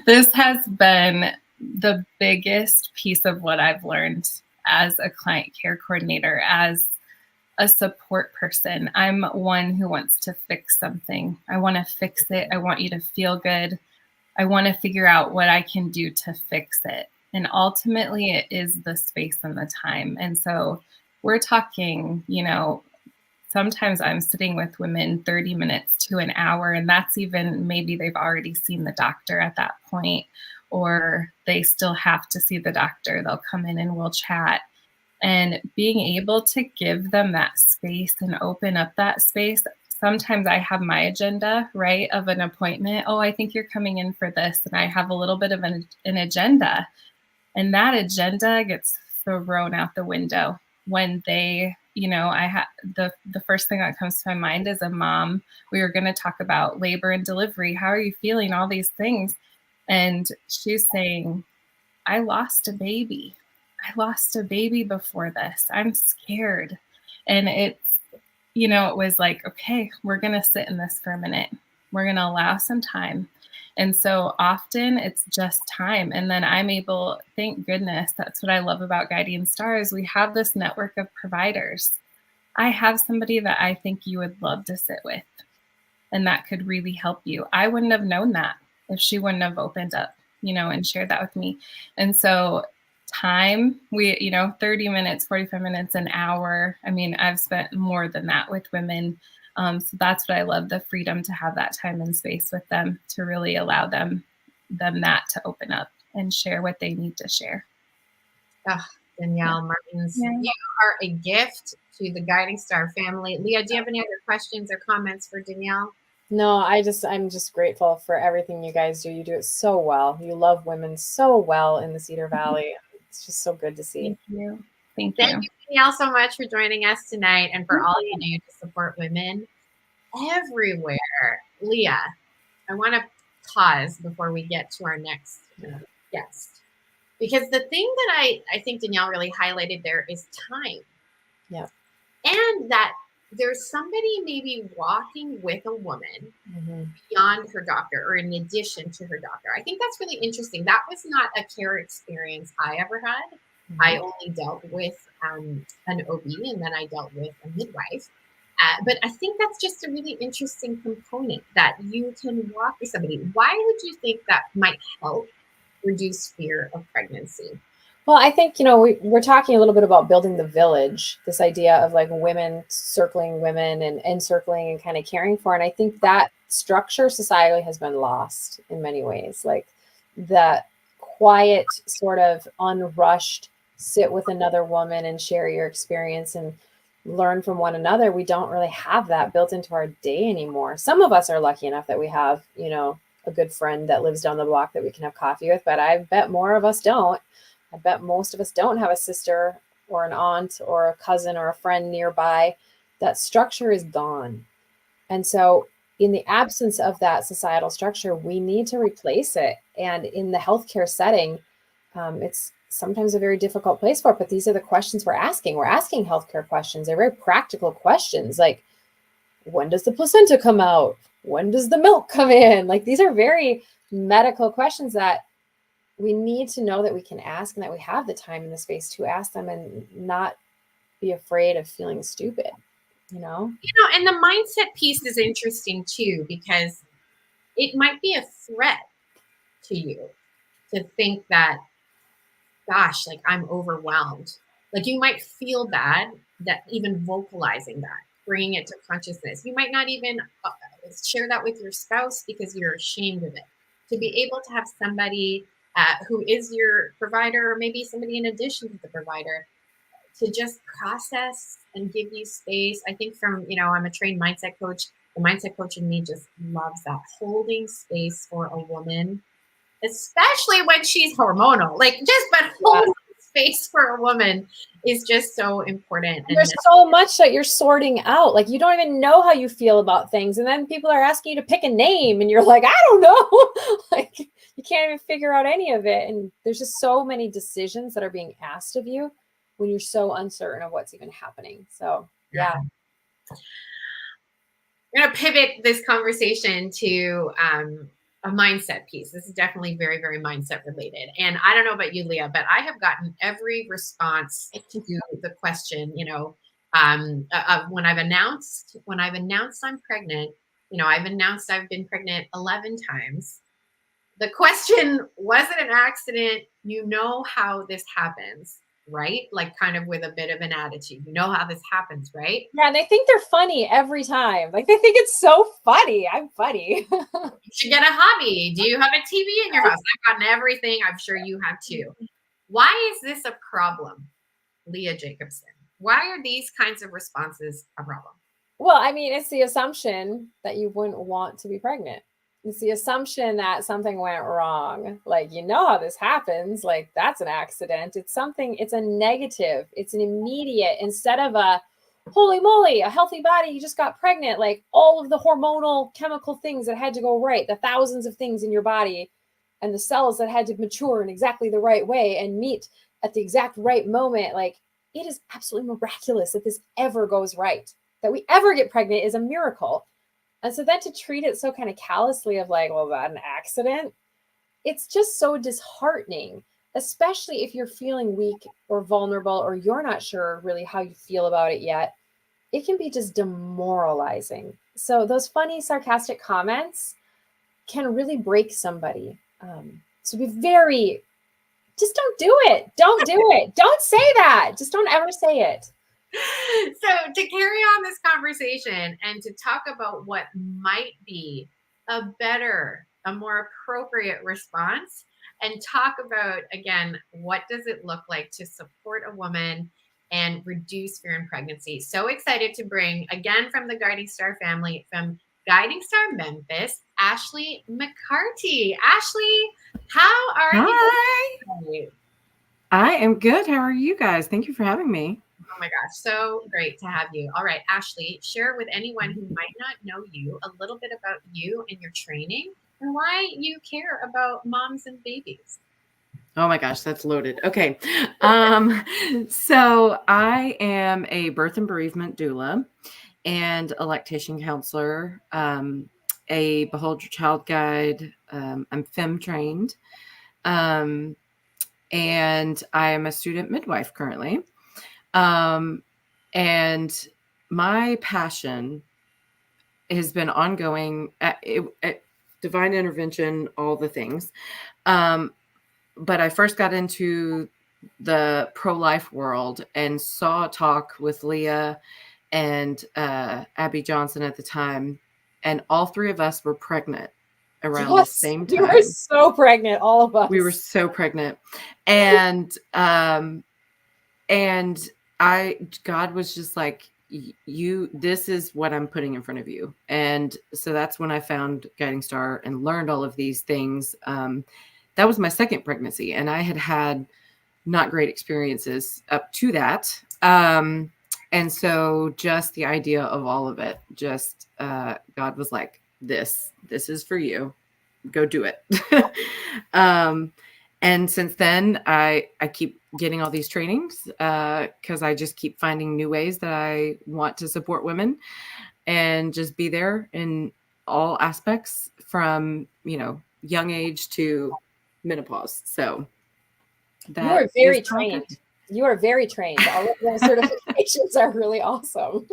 This has been the biggest piece of what I've learned as a client care coordinator, as a support person. I'm one who wants to fix something. I want to fix it. I want you to feel good. I want to figure out what I can do to fix it. And ultimately, it is the space and the time. And so we're talking, sometimes I'm sitting with women 30 minutes to an hour, and that's even maybe they've already seen the doctor at that point, or they still have to see the doctor. They'll come in and we'll chat. And being able to give them that space and open up that space. Sometimes I have my agenda, right, of an appointment. Oh, I think you're coming in for this. And I have a little bit of an agenda. And that agenda gets thrown out the window when they, I have the first thing that comes to my mind is a mom. We were going to talk about labor and delivery. How are you feeling? All these things. And she's saying, I lost a baby. I lost a baby before this. I'm scared. And it was like, okay, we're going to sit in this for a minute. We're going to allow some time. And so often it's just time. And then I'm able, thank goodness, that's what I love about Guiding Stars. We have this network of providers. I have somebody that I think you would love to sit with, and that could really help you. I wouldn't have known that if she wouldn't have opened up, and shared that with me. And so time, 30 minutes, 45 minutes, an hour. I mean, I've spent more than that with women. So that's what I love, the freedom to have that time and space with them, to really allow them that to open up and share what they need to share. Oh, Danielle Martins, you are a gift to the Guiding Star family. Leah, do you have any other questions or comments for Danielle? No, I'm just grateful for everything you guys do. You do it so well. You love women so well in the Cedar Valley. It's just so good to see. Thank you, Danielle, so much for joining us tonight and for all you do to support women everywhere. Leah, I want to pause before we get to our next guest, because the thing that I think Danielle really highlighted there is time. Yeah. And that there's somebody maybe walking with a woman beyond her doctor or in addition to her doctor. I think that's really interesting. That was not a care experience I ever had. I only dealt with an OB, and then I dealt with a midwife. But I think that's just a really interesting component, that you can walk with somebody. Why would you think that might help reduce fear of pregnancy? Well, I think, we're talking a little bit about building the village, this idea of like women circling women and encircling and kind of caring for. And I think that structure societally has been lost in many ways. Like the quiet, sort of unrushed, sit with another woman and share your experience and learn from one another. We don't really have that built into our day anymore. Some of us are lucky enough that we have, a good friend that lives down the block that we can have coffee with, but I bet more of us don't. I bet most of us don't have a sister or an aunt or a cousin or a friend nearby. That structure is gone. And so in the absence of that societal structure, we need to replace it. And in the healthcare setting, it's sometimes a very difficult place for it, but these are the questions we're asking. We're asking healthcare questions. They're very practical questions, like, when does the placenta come out? When does the milk come in? Like, these are very medical questions that we need to know that we can ask, and that we have the time and the space to ask them and not be afraid of feeling stupid, and the mindset piece is interesting too, because it might be a threat to you to think that, gosh, like I'm overwhelmed. Like you might feel bad that even vocalizing that, bringing it to consciousness. You might not even share that with your spouse because you're ashamed of it. To be able to have somebody who is your provider, or maybe somebody in addition to the provider, to just process and give you space. I think from, I'm a trained mindset coach. The mindset coach in me just loves that, holding space for a woman, especially when she's hormonal. But holding space for a woman is just so important. And there's so much that you're sorting out. Like, you don't even know how you feel about things. And then people are asking you to pick a name and you're like, I don't know. Like, you can't even figure out any of it. And there's just so many decisions that are being asked of you when you're so uncertain of what's even happening. So, yeah. I'm going to pivot this conversation to a mindset piece. This is definitely very, very mindset related. And I don't know about you, Leah, but I have gotten every response to the question, when I've announced I'm pregnant, I've announced I've been pregnant 11 times. The question, was it an accident? You know how this happens, right? Like, kind of with a bit of an attitude. You know how this happens, right? Yeah, and they think they're funny every time. Like, they think it's so funny. I'm funny. You should get a hobby. Do you have a TV in your house? I've gotten everything. I'm sure you have too. Why is this a problem, Leah Jacobson? Why are these kinds of responses a problem? Well, I mean, it's the assumption that you wouldn't want to be pregnant. It's the assumption that something went wrong. Like, you know how this happens. Like, that's an accident. It's a negative. It's an immediate, instead of a, holy moly, a healthy body, you just got pregnant. Like, all of the hormonal chemical things that had to go right, the thousands of things in your body and the cells that had to mature in exactly the right way and meet at the exact right moment. Like, it is absolutely miraculous that this ever goes right. That we ever get pregnant is a miracle. And so then to treat it so kind of callously of like, well, that an accident, it's just so disheartening, especially if you're feeling weak or vulnerable or you're not sure really how you feel about it yet. It can be just demoralizing. So those funny, sarcastic comments can really break somebody. So be very, just don't do it. Don't do it. Don't say that. Just don't ever say it. So to carry on this conversation and to talk about what might be a more appropriate response, and talk about, again, what does it look like to support a woman and reduce fear in pregnancy. So excited to bring, again, from the Guiding Star family, from Guiding Star Memphis, Ashley McCarty. Ashley, how are you? I am good. How are you guys? Thank you for having me. Oh my gosh, so great to have you. All right, Ashley, share with anyone who might not know you a little bit about you and your training and why you care about moms and babies. Oh my gosh, that's loaded. Okay. So I am a birth and bereavement doula and a lactation counselor, a Behold Your Child guide. I'm FEM trained. And I am a student midwife currently. And my passion has been ongoing at divine intervention, all the things. But I first got into the pro-life world and saw a talk with Leah and Abby Johnson at the time. And all three of us were pregnant around the same time. We were so pregnant, all of us. We were so pregnant. And God was just like, this is what I'm putting in front of you. And so that's when I found Guiding Star and learned all of these things. That was my second pregnancy, and I had not great experiences up to that. And so just the idea of all of it, just God was like, this is for you. Go do it. And since then, I keep getting all these trainings because I just keep finding new ways that I want to support women and just be there in all aspects from, young age to menopause. So you are very trained. You are very trained. All of those certifications are really awesome.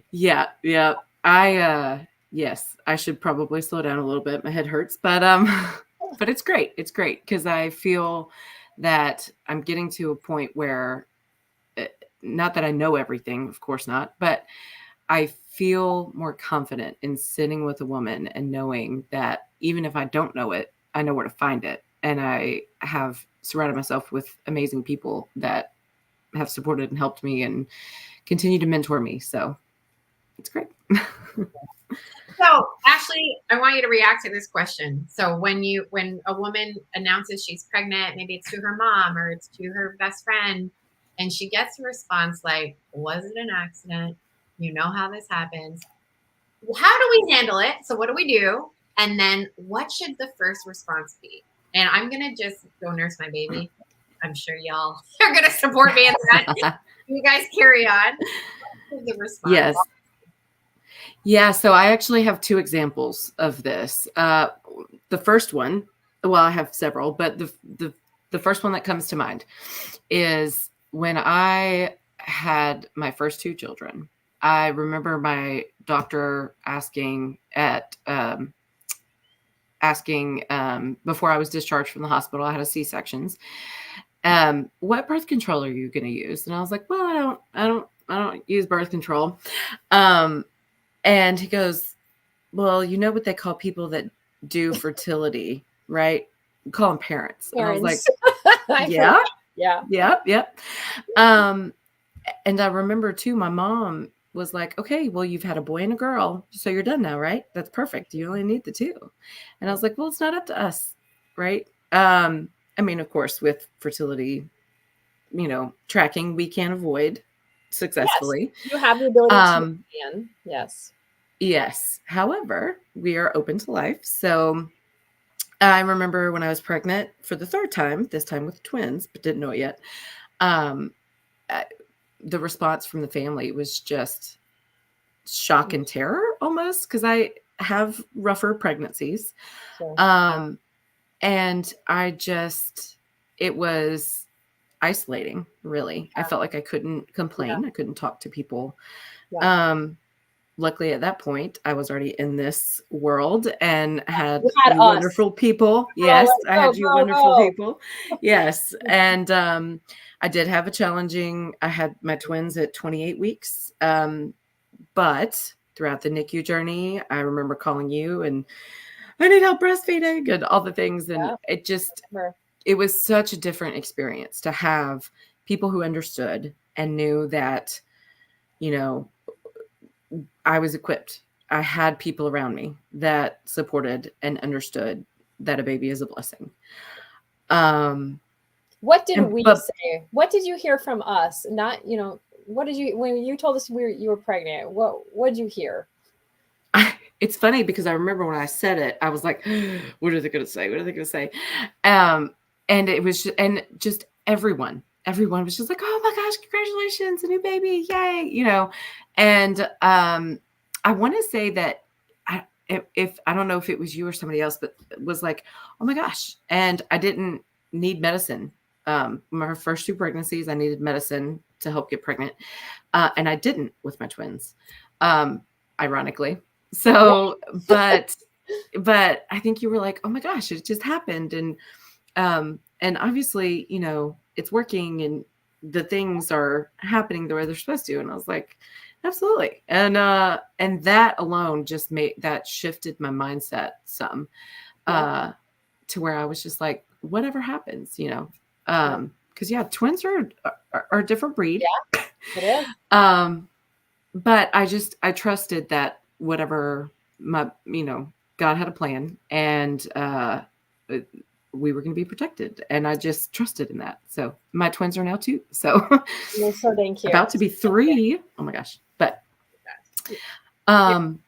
Yeah. Yes, I should probably slow down a little bit. My head hurts, but it's great. It's great because I feel that I'm getting to a point where, not that I know everything, of course not, but I feel more confident in sitting with a woman and knowing that even if I don't know it, I know where to find it. And I have surrounded myself with amazing people that have supported and helped me and continue to mentor me. So it's great. So Ashley, I want you to react to this question. So when a woman announces she's pregnant, maybe it's to her mom or it's to her best friend, and she gets a response like, was it an accident? You know how this happens. How do we handle it? So what do we do? And then what should the first response be? And I'm going to just go nurse my baby. I'm sure y'all are going to support me in that. You guys carry on. The response. Yes. Yeah. So I actually have two examples of this. The first one, well, I have several, but the first one that comes to mind is when I had my first two children. I remember my doctor asking before I was discharged from the hospital, I had a C-sections. What birth control are you going to use? And I was like, well, I don't use birth control. And he goes, well, you know what they call people that do fertility, right? Call them parents. And I was like, yeah. Yep. And I remember too, my mom was like, okay, well, you've had a boy and a girl, so you're done now, right? That's perfect. You only need the two. And I was like, well, it's not up to us, right? I mean, of course, with fertility, tracking, we can avoid successfully. Yes, you have the ability to plan. Yes. Yes. However, we are open to life. So I remember when I was pregnant for the third time, this time with twins, but didn't know it yet. The response from the family was just shock and terror almost, because I have rougher pregnancies. Sure. And it was isolating, really. I felt like I couldn't complain. I couldn't talk to people. Luckily at that point, I was already in this world and had wonderful people. Yes, I had you wonderful people. Yes. And I did have I had my twins at 28 weeks. But throughout the NICU journey, I remember calling you and I need help breastfeeding and all the things. And it was such a different experience to have people who understood and knew that, I was equipped. I had people around me that supported and understood that a baby is a blessing. What did we say? What did you hear from us? Not, what did you, when you told us you were pregnant, what did you hear? It's funny because I remember when I said it, I was like, what are they going to say? What are they going to say? And it was, just everyone was just like, oh my gosh, congratulations, a new baby. Yay. And I want to say that if I don't know if it was you or somebody else, but it was like, oh my gosh. And I didn't need medicine. My first two pregnancies, I needed medicine to help get pregnant. And I didn't with my twins, ironically. So, but I think you were like, oh my gosh, it just happened. And obviously, it's working and the things are happening the way they're supposed to. And I was like, absolutely. And that alone just shifted my mindset some, to where I was just like, whatever happens, cause twins are a different breed. Yeah, it is. But I trusted that whatever God had a plan and, we were going to be protected, and I just trusted in that. So my twins are now 2. So you're so dang cute. About to be 3. Oh my gosh. But getting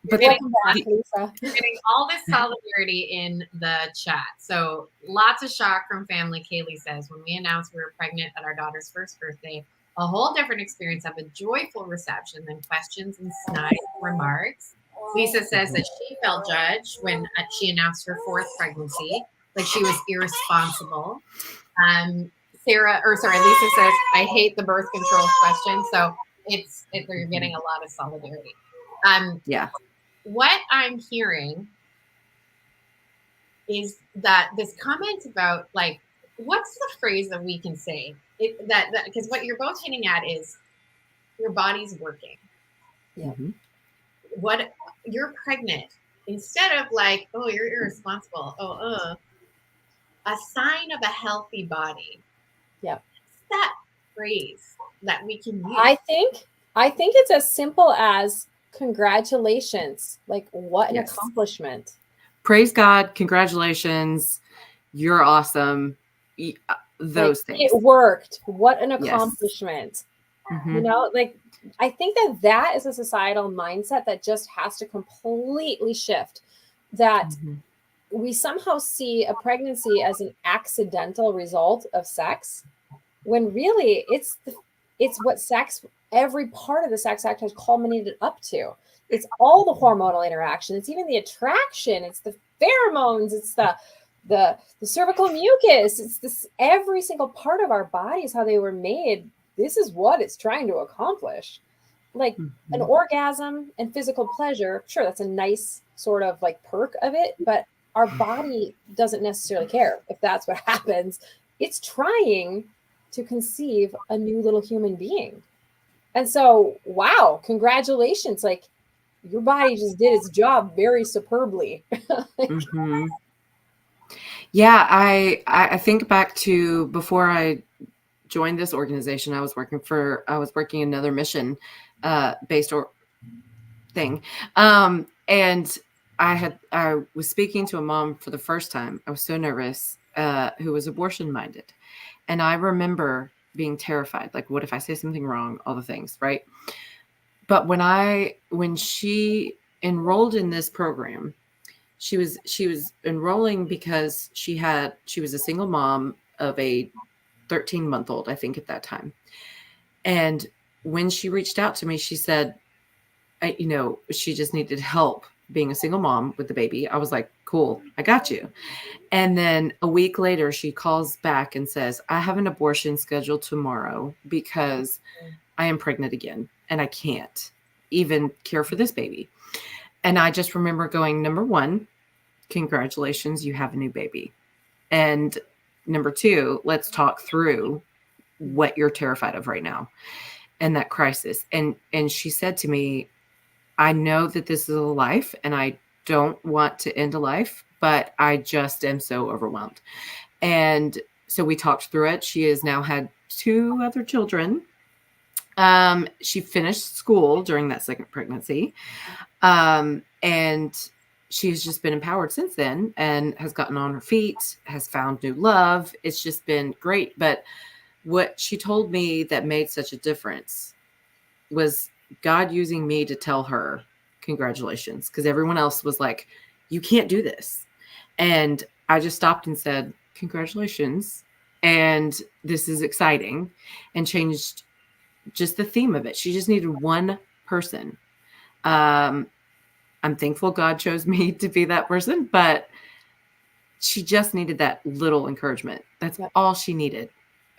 all this solidarity in the chat. So lots of shock from family. Kaylee says, when we announced we were pregnant at our daughter's first birthday, a whole different experience of a joyful reception than questions and snide remarks. Lisa says that she felt judged when she announced her 4th pregnancy, like she was irresponsible. Lisa says, I hate the birth control question. So they're getting a lot of solidarity. What I'm hearing is that this comment about, like, what's the phrase that we can say because what you're both hinting at is your body's working. Yeah. What you're pregnant, instead of like, oh, you're irresponsible. A sign of a healthy body. Yeah. That phrase. that we can use? I think it's as simple as congratulations. Like, what an Yes. accomplishment. Praise God, congratulations, you're awesome. Those Like, things. it worked. What an Yes. accomplishment. Mhm. You know, like, I think that is a societal mindset that just has to completely shift. That Mhm. we somehow see a pregnancy as an accidental result of sex, when really it's what sex, every part of the sex act has culminated up to. It's all the hormonal interaction. It's even the attraction. It's the pheromones. It's the cervical mucus. It's this, every single part of our bodies, how they were made. This is what it's trying to accomplish. Like an Mhm. orgasm and physical pleasure, sure, that's a nice sort of like perk of it, but our body doesn't necessarily care if that's what happens. It's trying to conceive a new little human being. And so, wow, congratulations. Like, your body just did its job very superbly. Mhm. Yeah, I think back to before I joined this organization. I was working another mission based or thing, and I was speaking to a mom for the first time. I was so nervous, who was abortion minded, and I remember being terrified. Like, what if I say something wrong? All the things, right? But when she enrolled in this program, she was enrolling because she was a single mom of a 13-month-old, I think, at that time. And when she reached out to me, she said, she just needed help being a single mom with the baby. I was like, cool, I got you. And then a week later, she calls back and says, I have an abortion scheduled tomorrow because I am pregnant again and I can't even care for this baby. And I just remember going, number one, congratulations, you have a new baby. And number two, let's talk through what you're terrified of right now and that crisis. And she said to me, I know that this is a life and I don't want to end a life, but I just am so overwhelmed. And so we talked through it. She has now had 2 other children. She finished school during that second pregnancy. And she's just been empowered since then and has gotten on her feet, has found new love. It's just been great. But what she told me that made such a difference was God using me to tell her congratulations, because everyone else was like, you can't do this. And I just stopped and said, congratulations. And this is exciting, and changed just the theme of it. She just needed one person. I'm thankful God chose me to be that person, but she just needed that little encouragement. That's all she needed.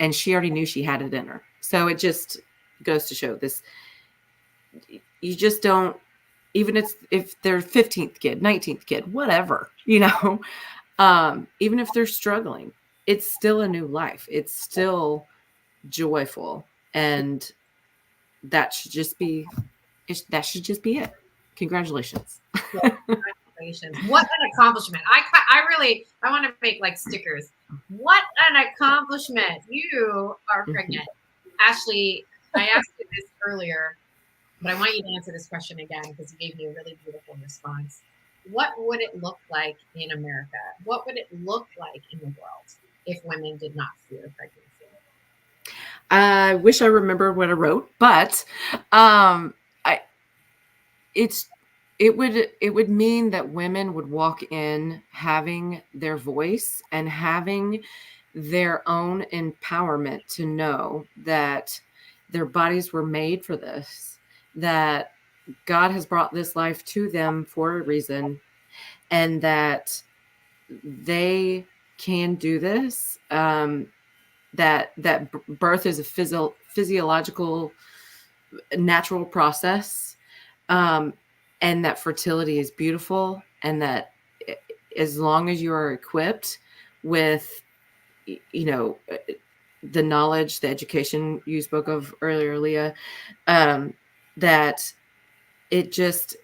And she already knew she had it in her. So it just goes to show this. You just don't, even if they're 15th kid, 19th kid, whatever, even if they're struggling, it's still a new life. It's still joyful. And that should just be it. Congratulations. Congratulations. What an accomplishment. I want to make like stickers. What an accomplishment. You are pregnant. Ashley, I asked you this earlier, but I want you to answer this question again because you gave me a really beautiful response. What would it look like in America? What would it look like in the world if women did not fear pregnancy? I wish I remember what I wrote, but it would mean that women would walk in having their voice and having their own empowerment to know that their bodies were made for this, that God has brought this life to them for a reason, and that they can do this. That birth is a physiological, natural process, and that fertility is beautiful, and that as long as you are equipped with, the knowledge, the education you spoke of earlier, Leah, that it just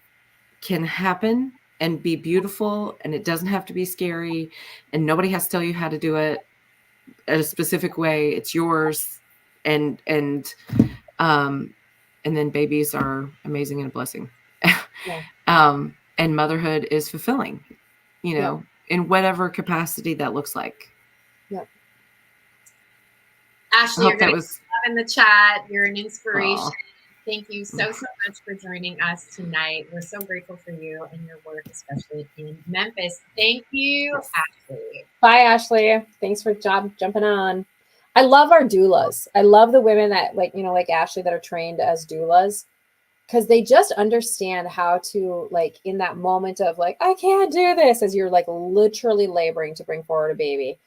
can happen and be beautiful, and it doesn't have to be scary, and nobody has to tell you how to do it a specific way. It's yours, and then babies are amazing and a blessing. Yeah. And motherhood is fulfilling, in whatever capacity that looks like. Yep. Ashley, you're going to in the chat. You're an inspiration. Aw. Thank you so much for joining us tonight. We're so grateful for you and your work, especially in Memphis. Thank you, Ashley. Bye, Ashley. Thanks for jumping on. I love our doulas. I love the women that like Ashley that are trained as doulas, because they just understand how to, like, in that moment of like, I can't do this, as you're like literally laboring to bring forward a baby,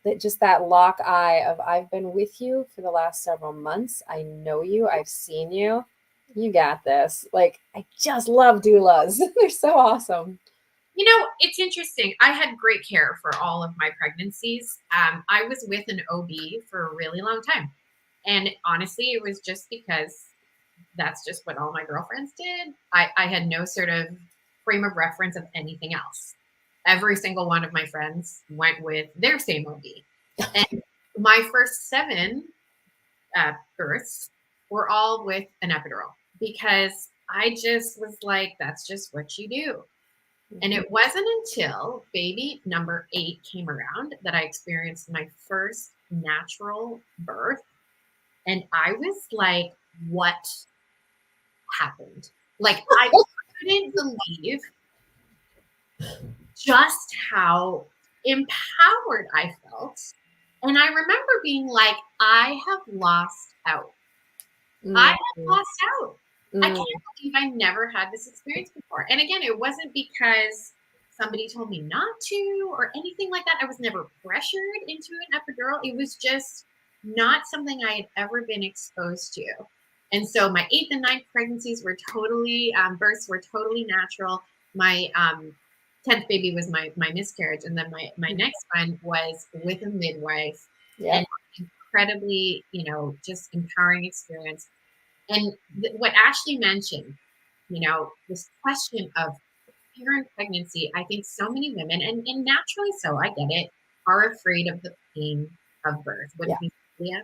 that lock eye of, I've been with you for the last several months. I know you. I've seen you. You got this. Like, I just love doulas. They're so awesome. It's interesting. I had great care for all of my pregnancies. I was with an OB for a really long time. And honestly, it was just because that's just what all my girlfriends did. I had no sort of frame of reference of anything else. Every single one of my friends went with their same OB. And my first 7 births were all with an epidural, because I just was like, that's just what you do. And it wasn't until baby number 8 came around that I experienced my first natural birth. And I was like, what happened? Like, I couldn't believe just how empowered I felt. And I remember being like, I have lost out. I have lost out. I can't believe I never had this experience before. And again, it wasn't because somebody told me not to or anything like that. I was never pressured into an epidural. It was just not something I had ever been exposed to. And so my 8th and 9th pregnancies were totally, births were totally natural. My 10th baby was my miscarriage. And then my next one was with a midwife. Yep. And incredibly, just empowering experience. And what Ashley mentioned, this question of fear in pregnancy, I think so many women, and naturally so, I get it, are afraid of the pain of birth. What do you think, Leah?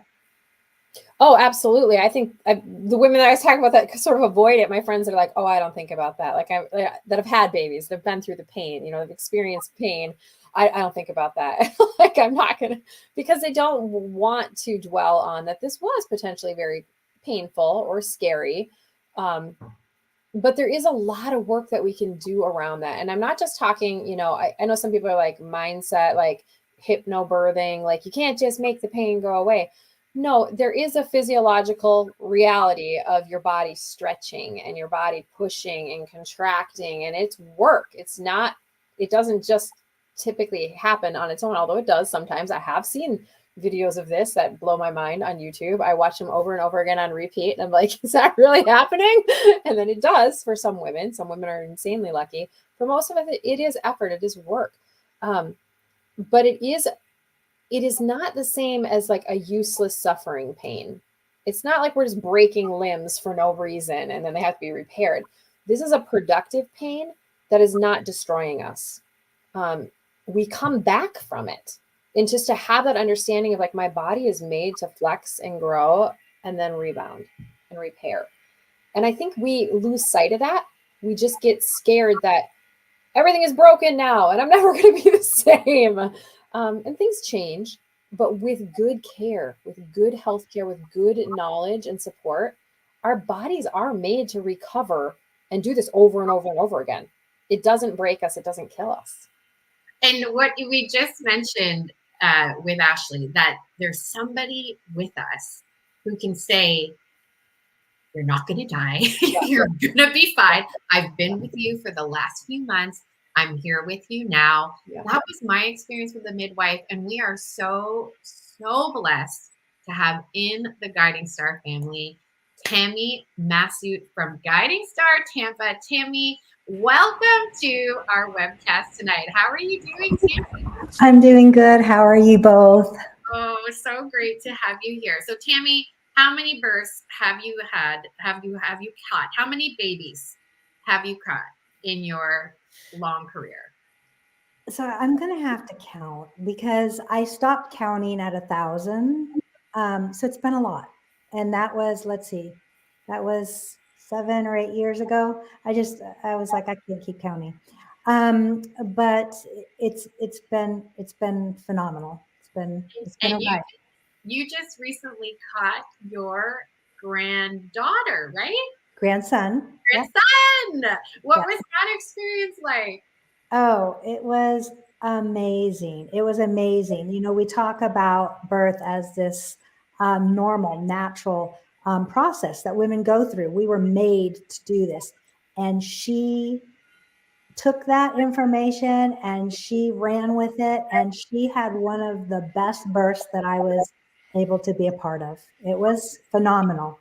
Oh, absolutely. I think the women that I was talking about that sort of avoid it. My friends are like, oh, I don't think about that. Like, that have had babies, they've been through the pain, they've experienced pain. I don't think about that. Like, I'm not going to, because they don't want to dwell on that this was potentially very painful or scary. But there is a lot of work that we can do around that. And I'm not just talking, I know some people are like mindset, like hypnobirthing, like you can't just make the pain go away. No, there is a physiological reality of your body stretching and your body pushing and contracting, and it's work. It doesn't just typically happen on its own, although it does sometimes. I have seen videos of this that blow my mind on YouTube. I watch them over and over again on repeat. And I'm like, is that really happening? And then it does for some women. Some women are insanely lucky. For most of it, it is effort. It is work. But it is not the same as like a useless suffering pain. It's not like we're just breaking limbs for no reason and then they have to be repaired. This is a productive pain that is not destroying us. We come back from it. And just to have that understanding of like, my body is made to flex and grow and then rebound and repair. And I think we lose sight of that. We just get scared that everything is broken now and I'm never going to be the same. And things change, but with good care, with good healthcare, with good knowledge and support, our bodies are made to recover and do this over and over and over again. It doesn't break us. It doesn't kill us. And what we just mentioned with Ashley, that there's somebody with us who can say, you're not going to die. You're going to be fine. I've been with you for the last few months. I'm here with you now. Yeah. That was my experience with the midwife. And we are so, so blessed to have in the Guiding Star family, Tammy Massoud from Guiding Star Tampa. Tammy, welcome to our webcast tonight. How are you doing, Tammy? I'm doing good. How are you both? Oh, so great to have you here. So Tammy, how many births have you had? Have you caught? How many babies have you caught in your long career? So I'm going to have to count because I stopped counting at 1,000. So it's been a lot. And that was, let's see, that was 7 or 8 years ago. I was like, I can't keep counting. But it's been phenomenal. It's been a And ride. you just recently caught your granddaughter, right? Grandson. Yeah. Grandson. What Yeah. was that experience like? Oh, it was amazing. It was amazing. You know, we talk about birth as this normal, natural process that women go through. We were made to do this. And she took that information and she ran with it. And she had one of the best births that I was able to be a part of. It was phenomenal.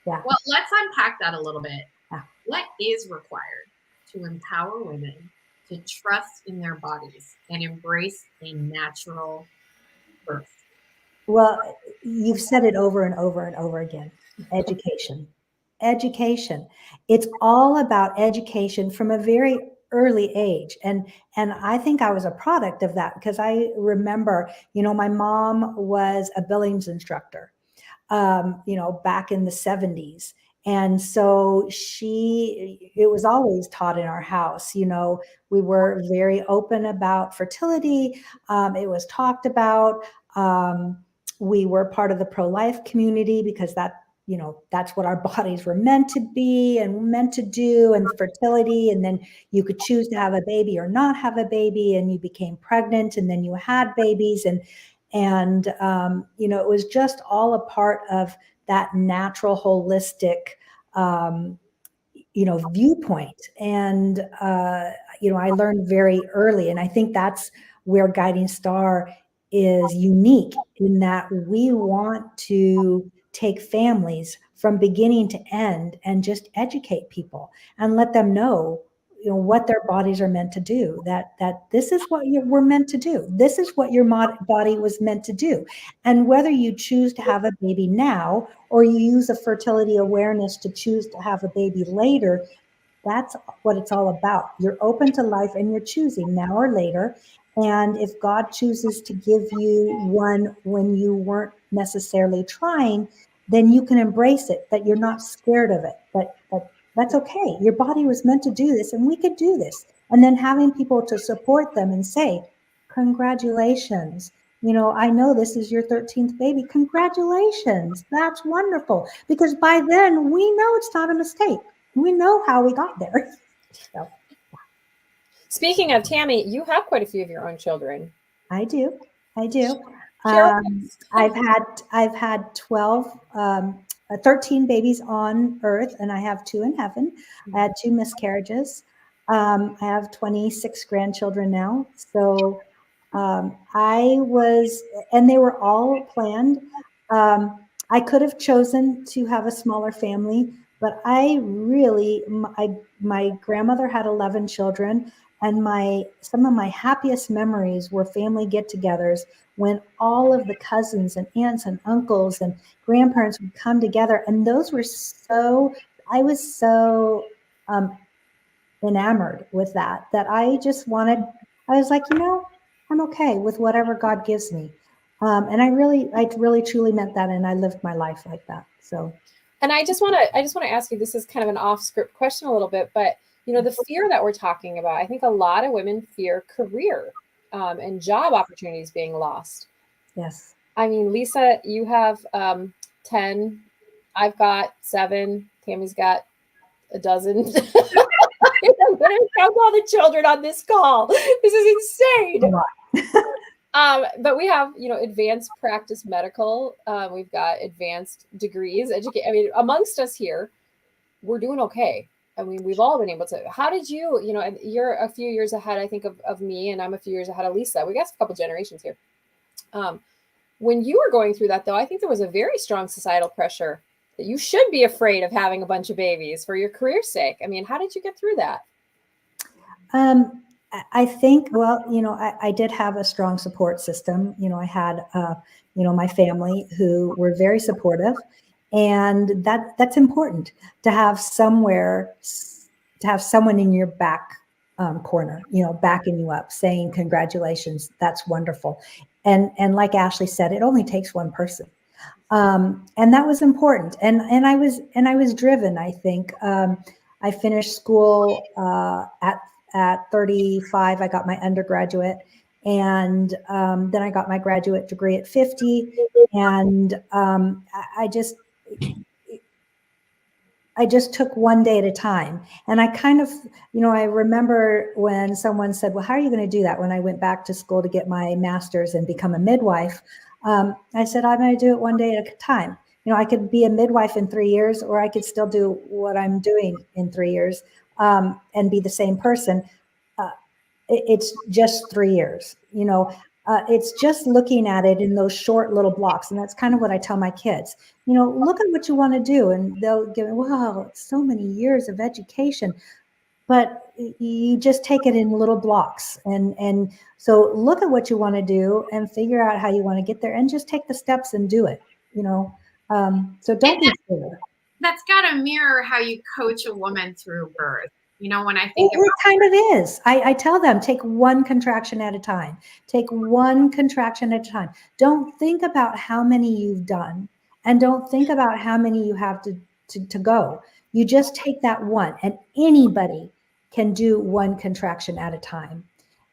Yeah. Well, let's unpack that a little bit. Yeah. What is required to empower women to trust in their bodies and embrace a natural birth? Well, you've said it over and over and over again. Education. Education. It's all about education from a very early age. And I think I was a product of that because I remember, you know, my mom was a Billings instructor, you know, back in the 70s. And so it was always taught in our house. You know, we were very open about fertility. It was talked about. We were part of the pro-life community because you know, that's what our bodies were meant to be and meant to do, and fertility. And then you could choose to have a baby or not have a baby, and you became pregnant, and then you had babies, and you know, it was just all a part of that natural, holistic, you know, viewpoint. And you know, I learned very early, and I think that's where Guiding Star is unique in that we want to take families from beginning to end and just educate people and let them know, you know, what their bodies are meant to do, that this is what we're meant to do, this is what your body was meant to do. And whether you choose to have a baby now or you use a fertility awareness to choose to have a baby later, that's what it's all about. You're open to life and you're choosing now or later. And if God chooses to give you one when you weren't necessarily trying, then you can embrace it, that you're not scared of it. But that's okay. Your body was meant to do this and we could do this. And then having people to support them and say, congratulations. You know, I know this is your 13th baby. Congratulations. That's wonderful. Because by then we know it's not a mistake. We know how we got there. So, Speaking of Tammy, you have quite a few of your own children. I do. Share I've had 13 babies on earth, and I have 2 in heaven. I had 2 miscarriages. I have 26 grandchildren now. So and they were all planned. I could have chosen to have a smaller family, but my grandmother had 11 children, and some of my happiest memories were family get-togethers when all of the cousins and aunts and uncles and grandparents would come together. And those were I was so enamored with that I was like, you know, I'm okay with whatever God gives me. And I really truly meant that. And I lived my life like that. So. And I just want to ask you, this is kind of an off script question a little bit, but you know, the fear that we're talking about, I think a lot of women fear career and job opportunities being lost. Yes. I mean, Lisa, you have 10, I've got 7, Tammy's got a dozen. I'm going to count all the children on this call. This is insane. But we have, you know, advanced practice medical. We've got advanced degrees. I mean, amongst us here, we're doing okay. I mean, we've all been able to. How did you, you know, you're a few years ahead, I think, of me, and I'm a few years ahead of Lisa. We got a couple generations here. When you were going through that, though, I think there was a very strong societal pressure that you should be afraid of having a bunch of babies for your career's sake. I mean, how did you get through that? I think, well, you know, I did have a strong support system. You know, I had, you know, my family who were very supportive, and that's important to have someone in your back corner, you know, backing you up, saying congratulations, that's wonderful. And like Ashley said, it only takes one person. And that was important. And I was driven, I think. I finished school at 35. I got my undergraduate, and then I got my graduate degree at 50. And I just took one day at a time. And I kind of, I remember when someone said, well, how are you going to do that? When I went back to school to get my master's and become a midwife, I said, I'm going to do it one day at a time. I could be a midwife in 3 years, or I could still do what I'm doing in 3 years, and be the same person. It's just 3 years, it's just looking at it in those short little blocks. And that's kind of what I tell my kids, look at what you want to do. And they'll give me, wow, it's so many years of education, but you just take it in little blocks. And so look at what you want to do and figure out how you want to get there, and just take the steps and do it, so don't be scared. That's got to mirror how you coach a woman through birth. When I think it kind of is. I tell them, take one contraction at a time. Take one contraction at a time. Don't think about how many you've done, and don't think about how many you have to go. You just take that one, and anybody can do one contraction at a time.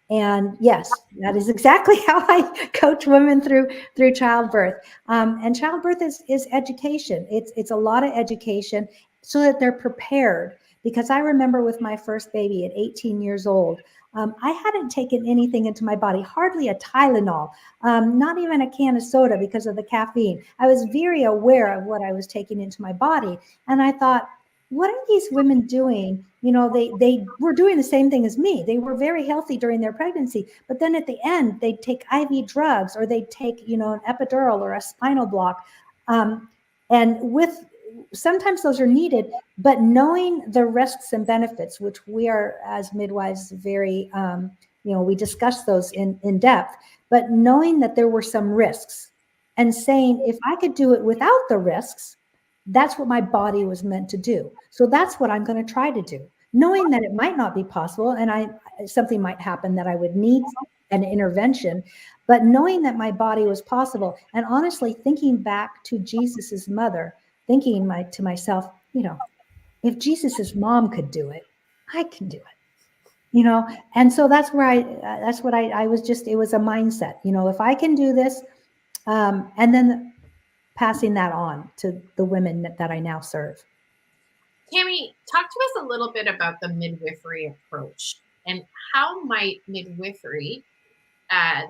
And yes, that is exactly how I coach women through childbirth. And childbirth is education. It's a lot of education so that they're prepared. Because I remember with my first baby at 18 years old, I hadn't taken anything into my body, hardly a Tylenol, not even a can of soda because of the caffeine. I was very aware of what I was taking into my body. And I thought, what are these women doing? They were doing the same thing as me. They were very healthy during their pregnancy, but then at the end, they'd take IV drugs, or they'd take, an epidural or a spinal block. And sometimes those are needed, but knowing the risks and benefits, which we are as midwives very, we discuss those in depth, but knowing that there were some risks and saying, if I could do it without the risks, that's what my body was meant to do. So that's what I'm going to try to do, knowing that it might not be possible, and something might happen that I would need an intervention, but knowing that my body was possible. And honestly, thinking back to Jesus's mother, thinking to myself, if Jesus's mom could do it, I can do it, and so that's where I was just, it was a mindset, if I can do this, and then passing that on to the women that I now serve. Tammy, talk to us a little bit about the midwifery approach, and how might midwifery,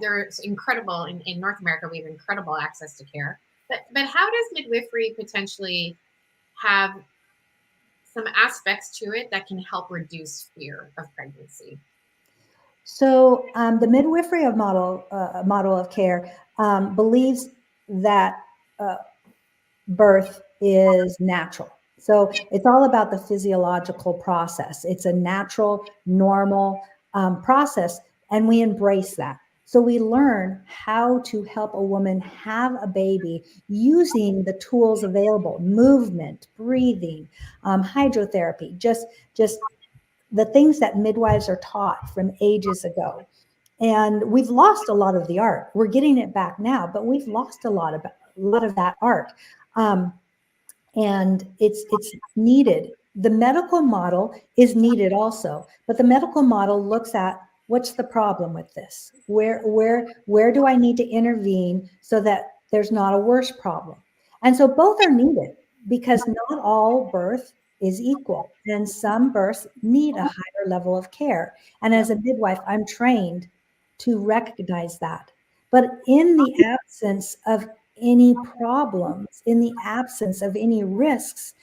there's incredible, in North America, we have incredible access to care, but how does midwifery potentially have some aspects to it that can help reduce fear of pregnancy? So the midwifery model of care believes that birth is natural. So it's all about the physiological process. It's a natural, normal process, and we embrace that. So we learn how to help a woman have a baby using the tools available: movement, breathing, hydrotherapy, just the things that midwives are taught from ages ago. And we've lost a lot of the art. We're getting it back now, but we've lost a lot of that art. And it's needed. The medical model is needed also, but the medical model looks at, what's the problem with this? Where do I need to intervene so that there's not a worse problem? And so both are needed, because not all birth is equal, and some births need a higher level of care. And as a midwife, I'm trained to recognize that. But in the absence of any problems, in the absence of any risks,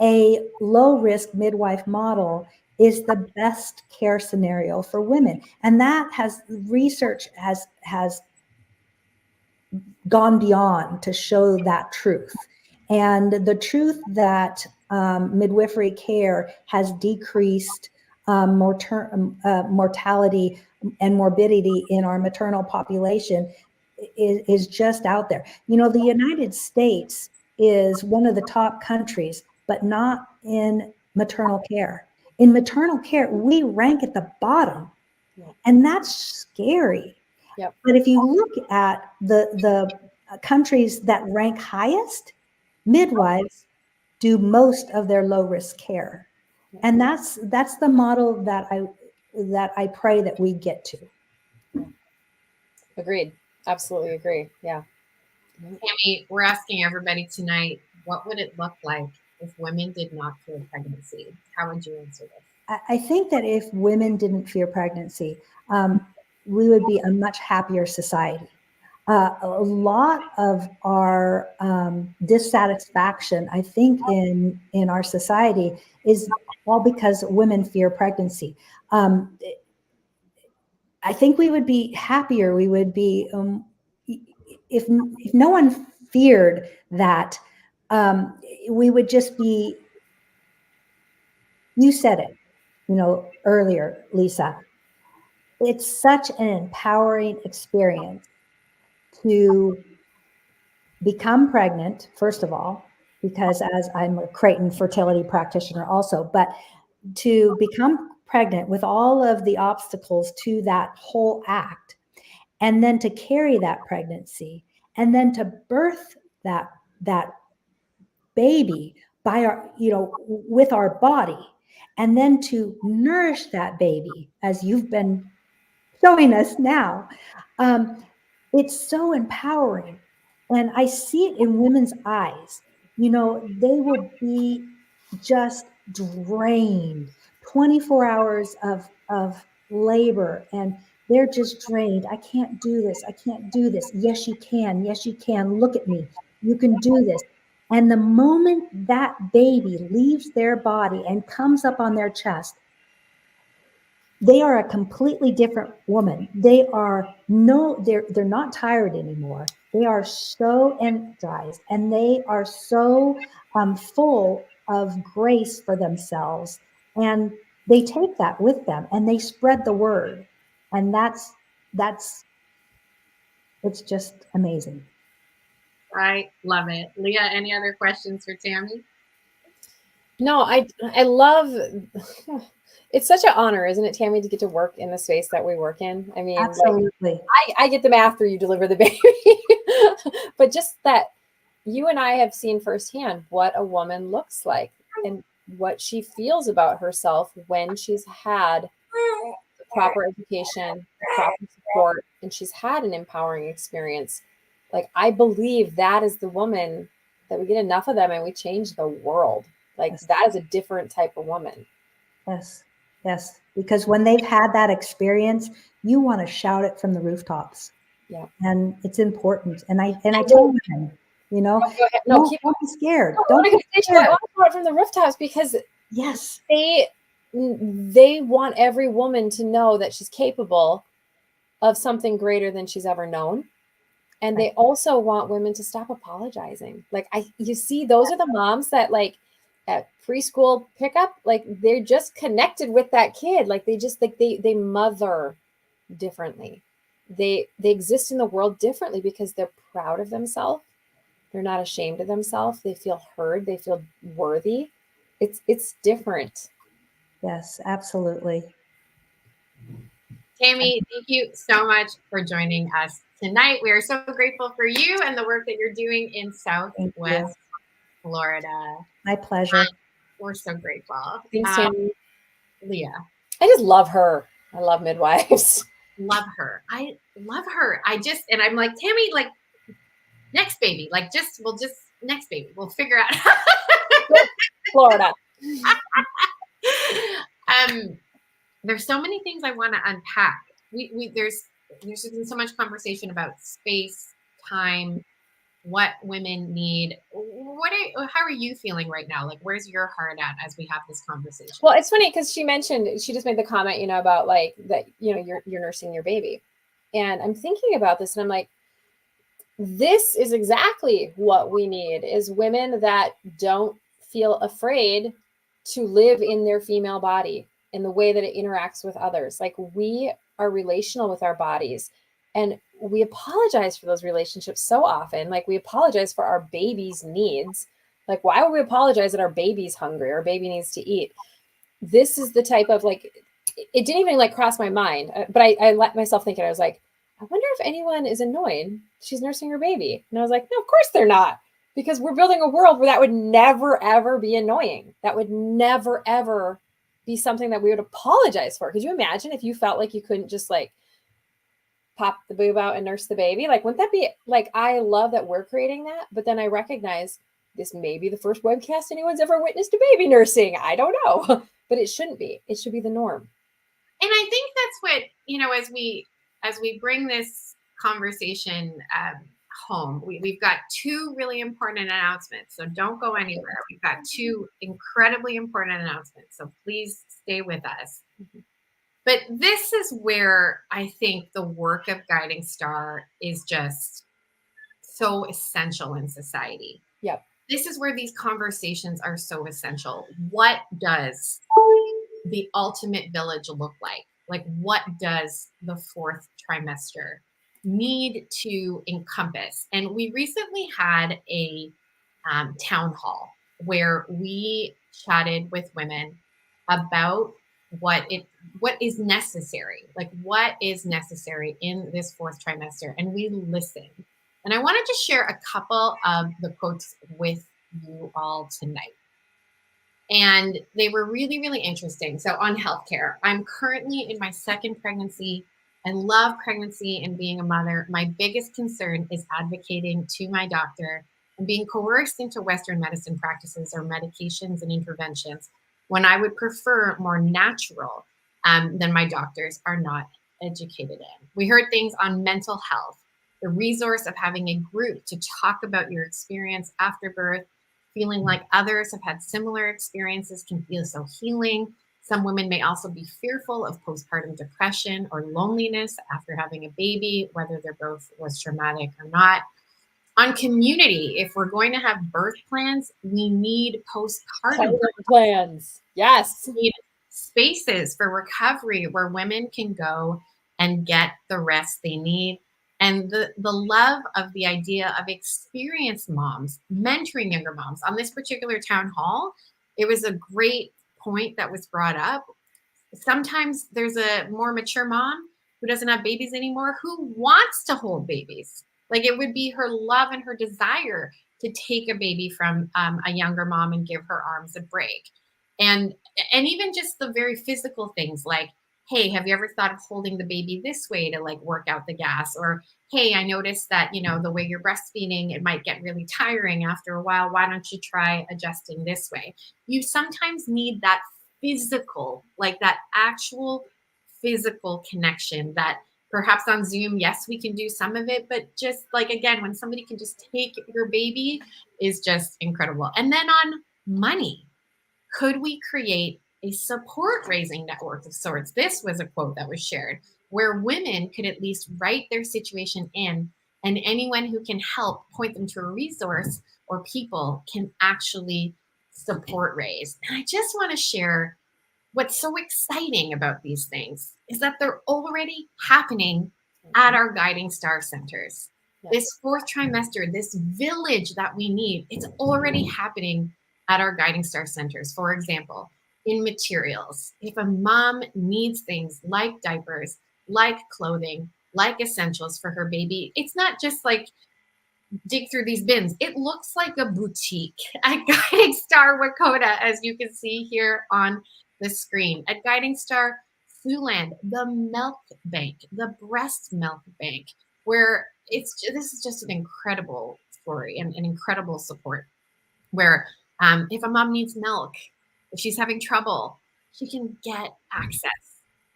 a low risk midwife model is the best care scenario for women. And that research has gone beyond to show that truth. And the truth that midwifery care has decreased mortality and morbidity in our maternal population is just out there. The United States is one of the top countries, but not in maternal care. In maternal care, we rank at the bottom, and that's scary. Yep. But if you look at the countries that rank highest, midwives do most of their low risk care. And that's the model that I pray that we get to. Agreed. Absolutely agree. Yeah. Tammy, we're asking everybody tonight, what would it look like if women did not fear pregnancy? How would you answer this? I think that if women didn't fear pregnancy, we would be a much happier society. A lot of our dissatisfaction, I think, in our society is all because women fear pregnancy. I think we would be happier. We would be, if no one feared that, we would just be, you said it, earlier, Lisa. It's such an empowering experience to become pregnant, first of all, because as I'm a Creighton fertility practitioner also, but to become pregnant with all of the obstacles to that whole act, and then to carry that pregnancy, and then to birth that baby by our, with our body, and then to nourish that baby as you've been showing us now. It's so empowering. And I see it in women's eyes. They will be just drained, 24 hours of labor, and they're just drained. I can't do this. I can't do this. Yes, you can. Yes, you can. Look at me. You can do this. And the moment that baby leaves their body and comes up on their chest, they are a completely different woman. They're not tired anymore. They are so energized, and they are so full of grace for themselves. And they take that with them and they spread the word. And it's just amazing. I love it. Leah, any other questions for Tammy? No, I love, it's such an honor, isn't it, Tammy, to get to work in the space that we work in? I mean, Absolutely. I get them after you deliver the baby, but just that you and I have seen firsthand what a woman looks like and what she feels about herself when she's had proper education, proper support, and she's had an empowering experience. Like, I believe that is the woman that we get enough of them and we change the world. Like, Yes. that is a different type of woman. Yes. Yes. Because when they've had that experience, you want to shout it from the rooftops. Yeah. And it's important. And I tell them, No, don't keep be scared. I Don't want be to scared. shout it from the rooftops because Yes. they want every woman to know that she's capable of something greater than she's ever known. And they also want women to stop apologizing. Like, you see, those are the moms that, like, at preschool pickup, like, they're just connected with that kid. Like, they just, like, they mother differently. They exist in the world differently because they're proud of themselves. They're not ashamed of themselves. They feel heard. They feel worthy. It's different. Yes, absolutely. Tammy, thank you so much for joining us tonight. We are so grateful for you and the work that you're doing in Southwest Florida. My pleasure. We're so grateful. Thanks, Tammy. Leah. I just love her. I love midwives. Love her. I love her. And I'm like, Tammy, like, next baby, like, we'll just next baby. We'll figure out. Florida. There's so many things I want to unpack. There's been so much conversation about space, time, what women need. How are you feeling right now? Like, where's your heart at as we have this conversation? Well, it's funny because she just made the comment, about like that, you're nursing your baby. And I'm thinking about this and I'm like, this is exactly what we need is women that don't feel afraid to live in their female body in the way that it interacts with others. Like, we are relational with our bodies and we apologize for those relationships so often. Like, we apologize for our baby's needs. Like, why would we apologize that our baby's hungry? Our baby needs to eat. This is the type of, like, it didn't even like cross my mind, but I let myself think it. I was like, I wonder if anyone is annoyed she's nursing her baby. And I was like, no, of course they're not. Because we're building a world where that would never, ever be annoying. That would never, ever be something that we would apologize for. Could you imagine if you felt like you couldn't just like pop the boob out and nurse the baby? Like, wouldn't that be like, I love that we're creating that, but then I recognize this may be the first webcast anyone's ever witnessed a baby nursing. I don't know, but it shouldn't be. It should be the norm. And I think that's what, you know, as we bring this conversation home, we've got two really important announcements. So don't go anywhere. We've got two incredibly important announcements. So please stay with us. But this is where I think the work of Guiding Star is just so essential in society. Yep. This is where these conversations are so essential. What does the ultimate village look like? Like, what does the fourth trimester need to encompass? And we recently had a town hall where we chatted with women about what is necessary, like what is necessary in this fourth trimester, and we listened. And I wanted to share a couple of the quotes with you all tonight. And they were really, really interesting. So on healthcare, I'm currently in my second pregnancy. I love pregnancy and being a mother. My biggest concern is advocating to my doctor and being coerced into Western medicine practices or medications and interventions when I would prefer more natural than my doctors are not educated in. We heard things on mental health, the resource of having a group to talk about your experience after birth. Feeling like others have had similar experiences can feel so healing. Some women may also be fearful of postpartum depression or loneliness after having a baby, whether their birth was traumatic or not. On community, if we're going to have birth plans, we need postpartum plans. Yes. We need spaces for recovery where women can go and get the rest they need. And the love of the idea of experienced moms, mentoring younger moms. On this particular town hall, it was a great point that was brought up. Sometimes there's a more mature mom who doesn't have babies anymore who wants to hold babies. Like, it would be her love and her desire to take a baby from a younger mom and give her arms a break. And even just the very physical things like, hey, have you ever thought of holding the baby this way to like work out the gas? Or, hey, I noticed that, you know, the way you're breastfeeding, it might get really tiring after a while. Why don't you try adjusting this way? You sometimes need that physical, like that actual physical connection that perhaps on Zoom, yes, we can do some of it, but just like, again, when somebody can just take your baby is just incredible. And then on money, could we create a support raising network of sorts? This was a quote that was shared where women could at least write their situation in, and anyone who can help point them to a resource or people can actually support raise. And I just want to share what's so exciting about these things is that they're already happening at our Guiding Star centers. Yes. This fourth trimester, this village that we need, it's already happening at our Guiding Star centers. For example, in materials, if a mom needs things like diapers, like clothing, like essentials for her baby, it's not just like dig through these bins. It looks like a boutique at Guiding Star Wakota, as you can see here on the screen. At Guiding Star Siouxland, the milk bank, the breast milk bank, where this is just an incredible story and an incredible support where if a mom needs milk, if she's having trouble, she can get access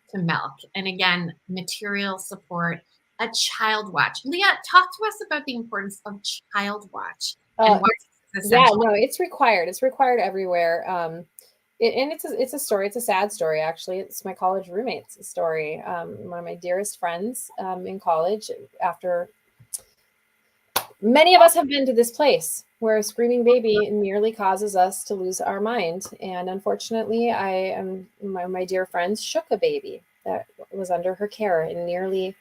to milk. And again, material support, a child watch. Leah, talk to us about the importance of child watch and why it's essential. Yeah, no, it's required. It's required everywhere. And it's a story. It's a sad story, actually. It's my college roommate's story. One of my dearest friends in college, after many of us have been to this place where a screaming baby nearly causes us to lose our mind. And unfortunately, my dear friends shook a baby that was under her care and nearly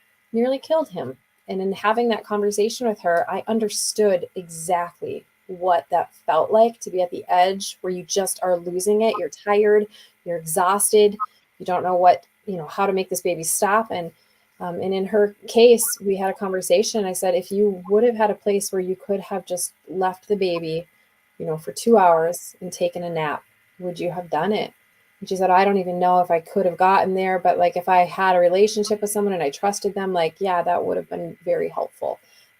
killed him. And in having that conversation with her, I understood exactly what that felt like to be at the edge where you just are losing it. You're tired, you're exhausted, you don't know how to make this baby stop. And And in her case, we had a conversation. I said, if you would have had a place where you could have just left the baby, for 2 hours and taken a nap, would you have done it? And she said, I don't even know if I could have gotten there, but like if I had a relationship with someone and I trusted them, like, yeah, that would have been very helpful.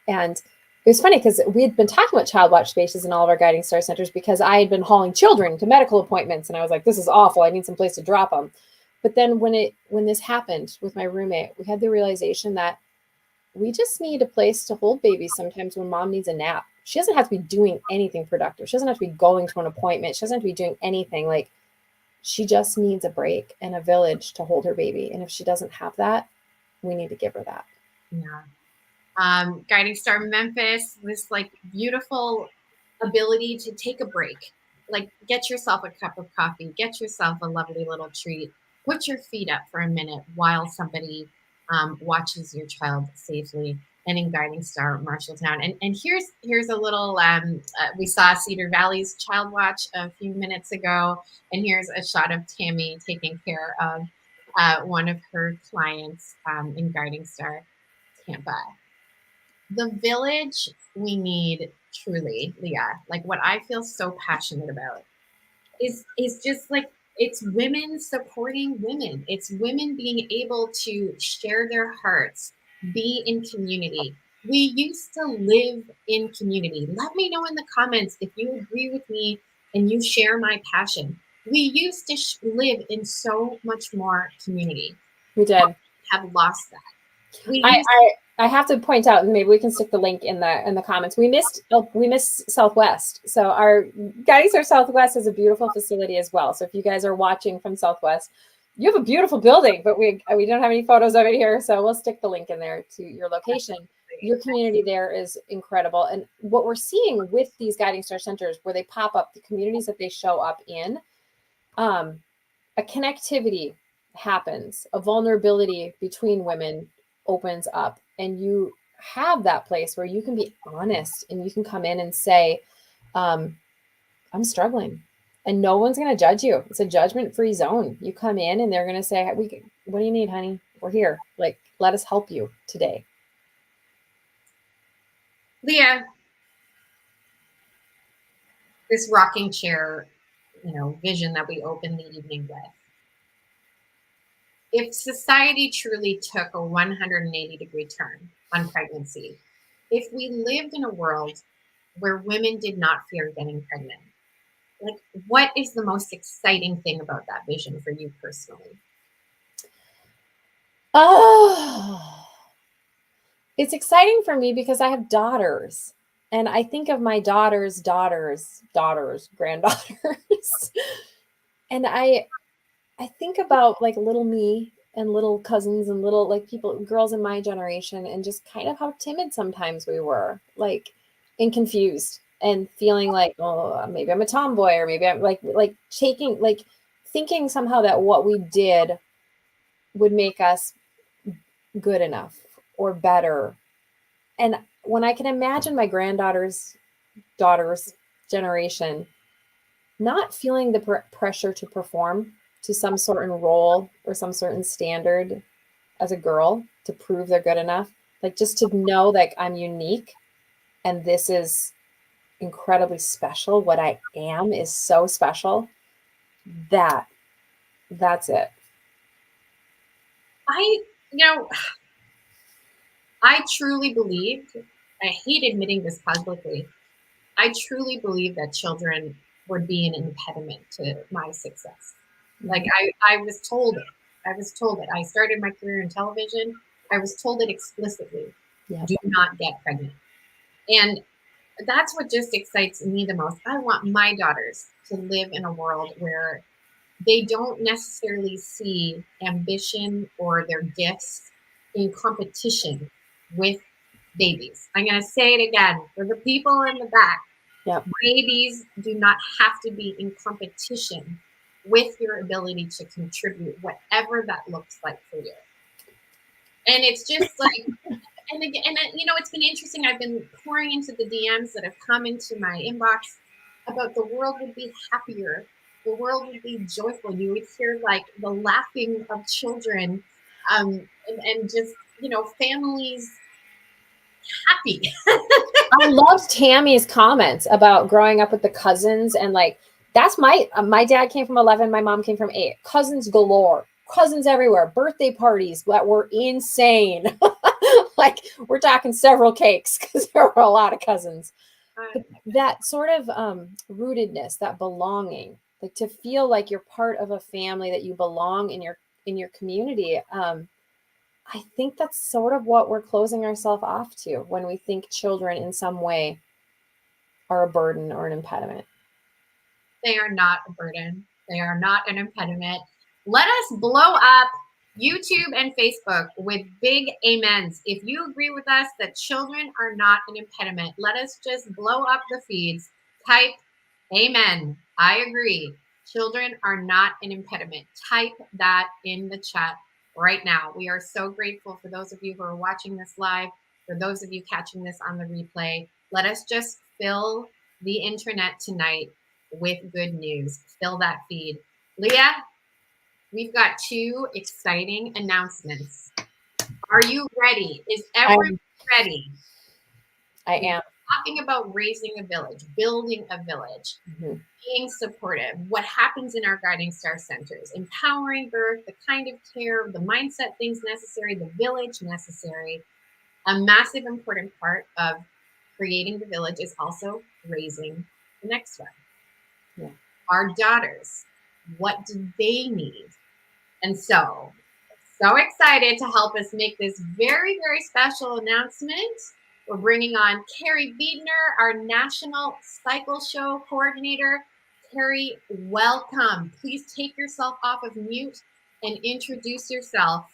And it was funny because we had been talking about child watch spaces in all of our Guiding Star centers because I had been hauling children to medical appointments, and I was like, this is awful. I need some place to drop them. But then when this happened with my roommate, we had the realization that we just need a place to hold babies sometimes when mom needs a nap. She doesn't have to be doing anything productive. She doesn't have to be going to an appointment. She doesn't have to be doing anything. Like, she just needs a break and a village to hold her baby. And if she doesn't have that, we need to give her that. Yeah. Guiding Star Memphis, this like beautiful ability to take a break, like get yourself a cup of coffee, get yourself a lovely little treat, put your feet up for a minute while somebody watches your child safely. And in Guiding Star Marshalltown, and here's a little. We saw Cedar Valley's Child Watch a few minutes ago, and here's a shot of Tammy taking care of one of her clients in Guiding Star Tampa. The village we need truly, Leah, like what I feel so passionate about is just like it's women supporting women. It's women being able to share their hearts, be in community. We used to live in community. Let me know in the comments if you agree with me and you share my passion. We used to live in so much more community. We did. Have lost that. I have to point out, and maybe we can stick the link in the comments. We missed Southwest. So our Guiding Star Southwest is a beautiful facility as well. So if you guys are watching from Southwest, you have a beautiful building, but we don't have any photos of it here. So we'll stick the link in there to your location. Your community there is incredible. And what we're seeing with these Guiding Star centers, where they pop up, the communities that they show up in, a connectivity happens, a vulnerability between women opens up, and you have that place where you can be honest and you can come in and say, I'm struggling, and no one's going to judge you. It's a judgment-free zone. You come in and they're going to say, what do you need, honey? We're here. Like, let us help you today. Leah, this rocking chair, vision that we open the evening with. If society truly took a 180-degree turn on pregnancy, if we lived in a world where women did not fear getting pregnant, like what is the most exciting thing about that vision for you personally? Oh, it's exciting for me because I have daughters, and I think of my daughters, granddaughters, and I think about like little me and little cousins and little like girls in my generation, and just kind of how timid sometimes we were, like, and confused and feeling like, oh, maybe I'm a tomboy, or maybe I'm like thinking somehow that what we did would make us good enough or better. And when I can imagine my daughter's generation not feeling the pressure to perform to some certain role or some certain standard as a girl to prove they're good enough, like just to know like I'm unique and this is incredibly special. What I am is so special. That's it. I truly believed, I hate admitting this publicly, I truly believe that children would be an impediment to my success. Like I was told it. I started my career in television. I was told it explicitly. Yeah. Do not get pregnant. And that's what just excites me the most. I want my daughters to live in a world where they don't necessarily see ambition or their gifts in competition with babies. I'm going to say it again for the people in the back. Yep. Babies do not have to be in competition with your ability to contribute, whatever that looks like for you. And it's just like, and it's been interesting. I've been pouring into the DMs that have come into my inbox about the world would be happier. The world would be joyful. You would hear like the laughing of children, and just families happy. I loved Tammy's comments about growing up with the cousins, and like that's my dad came from 11, my mom came from 8. Cousins galore, cousins everywhere, birthday parties that were insane. Like we're talking several cakes because there were a lot of cousins. But that sort of rootedness, that belonging, like to feel like you're part of a family, that you belong in your community. I think that's sort of what we're closing ourselves off to when we think children in some way are a burden or an impediment. They are not a burden. They are not an impediment. Let us blow up YouTube and Facebook with big amens. If you agree with us that children are not an impediment, let us just blow up the feeds. Type amen. I agree. Children are not an impediment. Type that in the chat right now. We are so grateful for those of you who are watching this live, for those of you catching this on the replay. Let us just fill the internet tonight with good news. Fill that feed. Leah, we've got 2 exciting announcements. Are you ready? Is everyone ready? I am. Talking about raising a village, building a village, being supportive, what happens in our Guiding Star centers, empowering birth, the kind of care, the mindset things necessary, the village necessary. A massive important part of creating the village is also raising the next one. Yeah. Our daughters, what do they need? And so excited to help us make this very, very special announcement. We're bringing on Carrie Biedner, our National Cycle Show Coordinator. Carrie, welcome. Please take yourself off of mute and introduce yourself.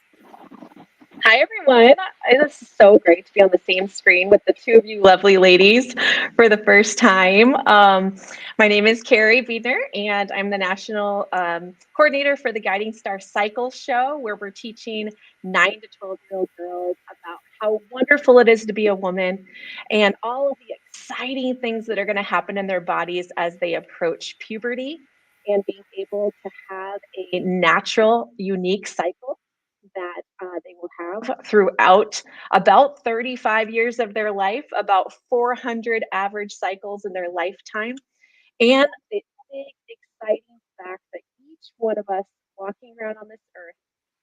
Hi, everyone. It is so great to be on the same screen with the 2 of you lovely ladies for the first time. My name is Carrie Biedner, and I'm the national coordinator for the Guiding Star Cycle Show, where we're teaching 9 to 12-year-old girls about how wonderful it is to be a woman and all of the exciting things that are going to happen in their bodies as they approach puberty, and being able to have a natural, unique cycle that they will have throughout about 35 years of their life, about 400 average cycles in their lifetime. And the big, exciting fact that each one of us walking around on this earth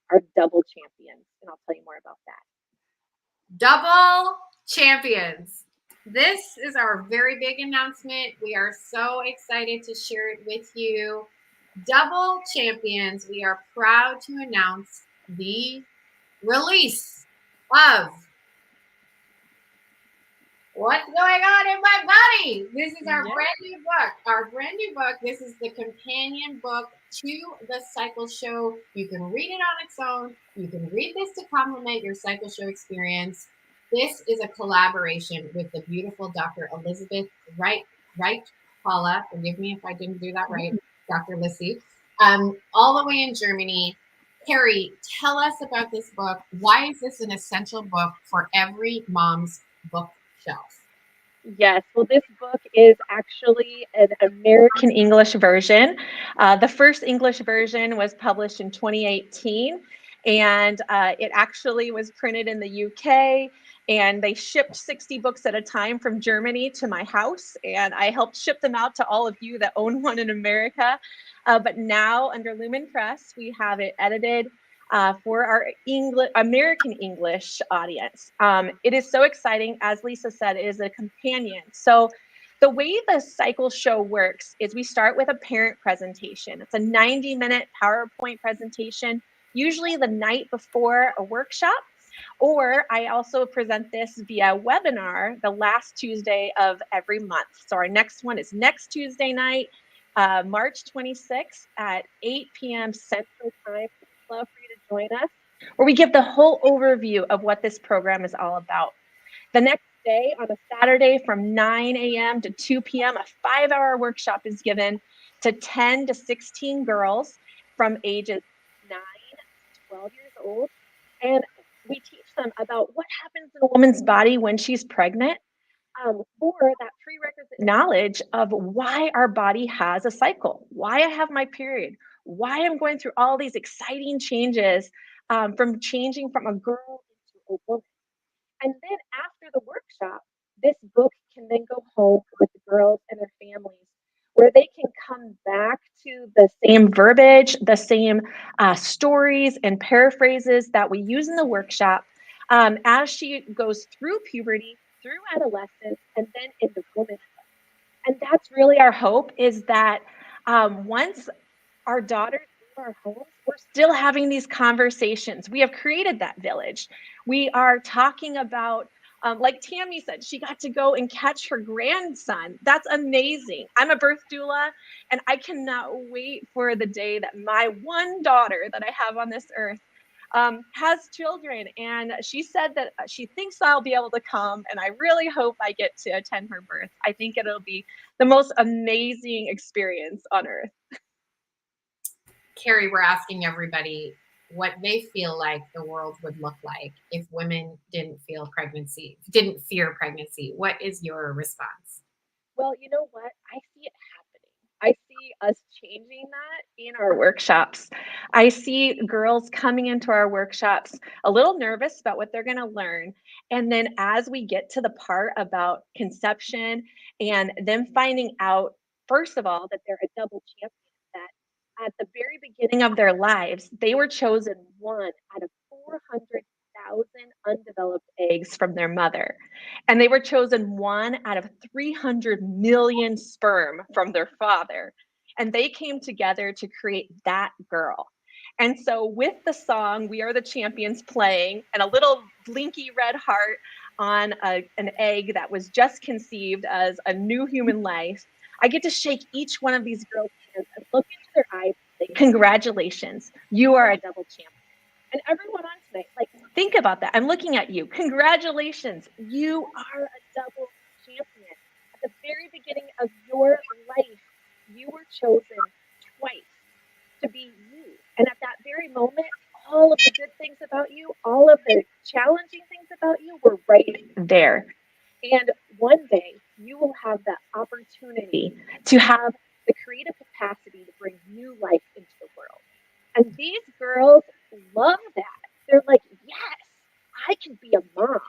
are double champions. And I'll tell you more about that. Double champions. This is our very big announcement. We are so excited to share it with you. Double champions, we are proud to announce the release of What's Going On in My Body. This is our brand new book. This is the companion book to the Cycle Show. You can read it on its own. You can read this to complement your Cycle Show experience. This is a collaboration with the beautiful Dr. Elizabeth Wright Paula. Forgive me if I didn't do that right, Dr. Lissy. All the way in Germany. Carrie, tell us about this book. Why is this an essential book for every mom's bookshelf? Yes, well, this book is actually an American English version. The first English version was published in 2018, and it actually was printed in the UK, and they shipped 60 books at a time from Germany to my house, and I helped ship them out to all of you that own one in America. But now under Lumen Press, we have it edited for our American English audience. It is so exciting. As Lisa said, it is a companion. So the way the Cycle Show works is we start with a parent presentation. It's a 90-minute PowerPoint presentation, usually the night before a workshop. Or I also present this via webinar the last Tuesday of every month. So our next one is next Tuesday night, March 26th at 8 p.m. Central Time. Love for you to join us, where we give the whole overview of what this program is all about. The next day, on a Saturday from 9 a.m. to 2 p.m., a 5-hour workshop is given to 10 to 16 girls from ages 9 to 12 years old. And we teach them about what happens in a woman's body when she's pregnant, for that prerequisite knowledge of why our body has a cycle, why I have my period, why I'm going through all these exciting changes, from changing from a girl into a woman. And then after the workshop, this book can then go home with the girls and their families, where they can come back to the same verbiage, the same stories and paraphrases that we use in the workshop as she goes through puberty, through adolescence, and then into womanhood. And that's really our hope, is that once our daughters leave our homes, we're still having these conversations. We have created that village. We are talking about, like Tammy said, she got to go and catch her grandson. That's amazing. I'm a birth doula, and I cannot wait for the day that my one daughter that I have on this earth has children. And she said that she thinks I'll be able to come, and I really hope I get to attend her birth. I think it'll be the most amazing experience on earth. Carrie, we're asking everybody what they feel like the world would look like if women didn't fear pregnancy. What is your response? Well, you know what? I see it happening. I see us changing that in our workshops. I see girls coming into our workshops a little nervous about what they're going to learn. And then as we get to the part about conception and them finding out, first of all, that they're a double champion, that at the very beginning of their lives, they were chosen one out of 400,000 undeveloped eggs from their mother. And they were chosen one out of 300 million sperm from their father. And they came together to create that girl. And so with the song, We Are the Champions playing, and a little blinky red heart on an egg that was just conceived as a new human life, I get to shake each one of these girls' hands and look into their eyes and say, congratulations, you are a double champion. And everyone on tonight, like, think about that. I'm looking at you. Congratulations. You are a double champion. At the very beginning of your life, you were chosen twice to be you. And at that very moment, all of the good things about you, all of the challenging things about you were right there. And one day you will have that opportunity to have the creative capacity to bring new life into the world. And these girls love that. They're like, yes, I can be a mom.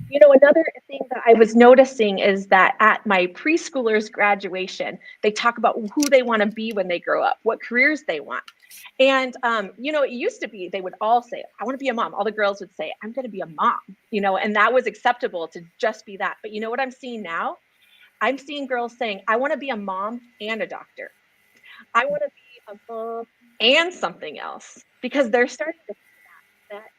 You know, another thing that I was noticing is that at my preschoolers' graduation, they talk about who they want to be when they grow up, what careers they want. And, you know, it used to be they would all say, I want to be a mom. All the girls would say, I'm going to be a mom, you know, and that was acceptable to just be that. But you know what I'm seeing now? I'm seeing girls saying, I want to be a mom and a doctor. I want to be a mom and something else, because they're starting to see that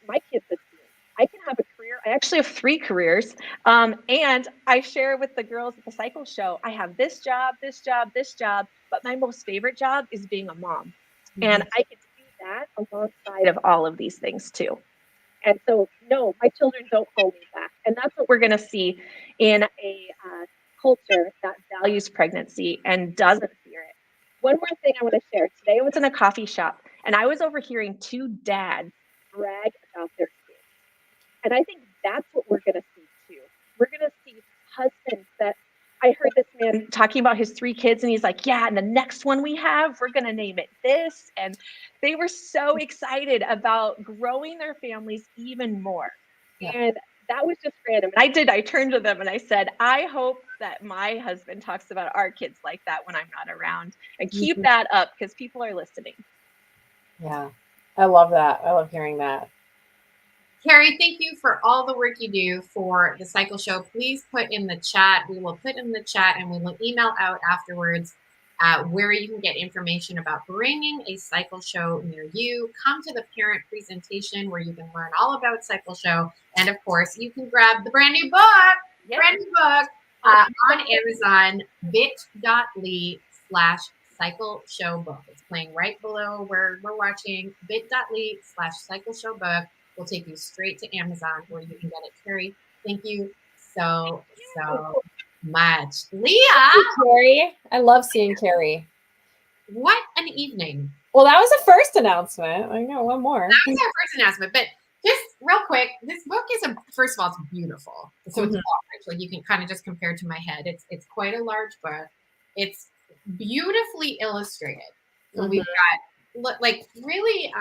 my kids have seen. I can have a career. I actually have 3 careers. And I share with the girls at the cycle show, I have this job, this job, this job, but my most favorite job is being a mom. Mm-hmm. And I get to do that alongside of all of these things too. And so, no, my children don't hold me back. And that's what we're going to see in a culture that values pregnancy and doesn't fear it. One more thing I want to share. Today I was in a coffee shop and I was overhearing 2 dads brag about their kids. And I think that's what we're going to see too. We're going to see husbands that, I heard this man talking about his 3 kids and he's like, yeah, and the next one we have, we're going to name it this. And they were so excited about growing their families even more. Yeah. And that was just random. And I turned to them and I said, I hope that my husband talks about our kids like that when I'm not around, and keep that up because people are listening. Yeah, I love that. I love hearing that. Carrie, thank you for all the work you do for the Cycle Show. Please put in the chat. We will put in the chat and we will email out afterwards where you can get information about bringing a Cycle Show near you. Come to the parent presentation where you can learn all about Cycle Show. And of course, you can grab the brand new book on Amazon, bit.ly/Cycle Show Book. It's playing right below where we're watching, bit.ly/Cycle Show Book. Will take you straight to Amazon where you can get it. Carrie, thank you so much. Leah. Carrie. I love seeing Carrie. What an evening. Well, that was the first announcement. I know one more. That was our first announcement, but just real quick, this book is first of all, it's beautiful. So it's large. Like you can kind of just compare to my head. It's quite a large book. It's beautifully illustrated. So we've got like really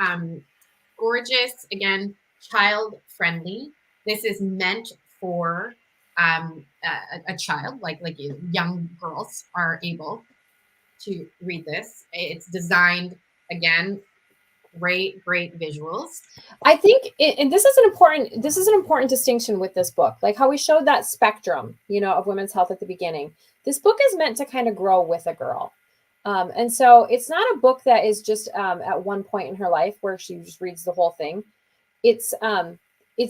gorgeous, again, child friendly. This is meant for a child, like young girls are able to read this. It's designed, again, great visuals. I think, and this is an important distinction with this book, like how we showed that spectrum, of women's health at the beginning. This book is meant to kind of grow with a girl. And so it's not a book that is just at one point in her life where she just reads the whole thing. It's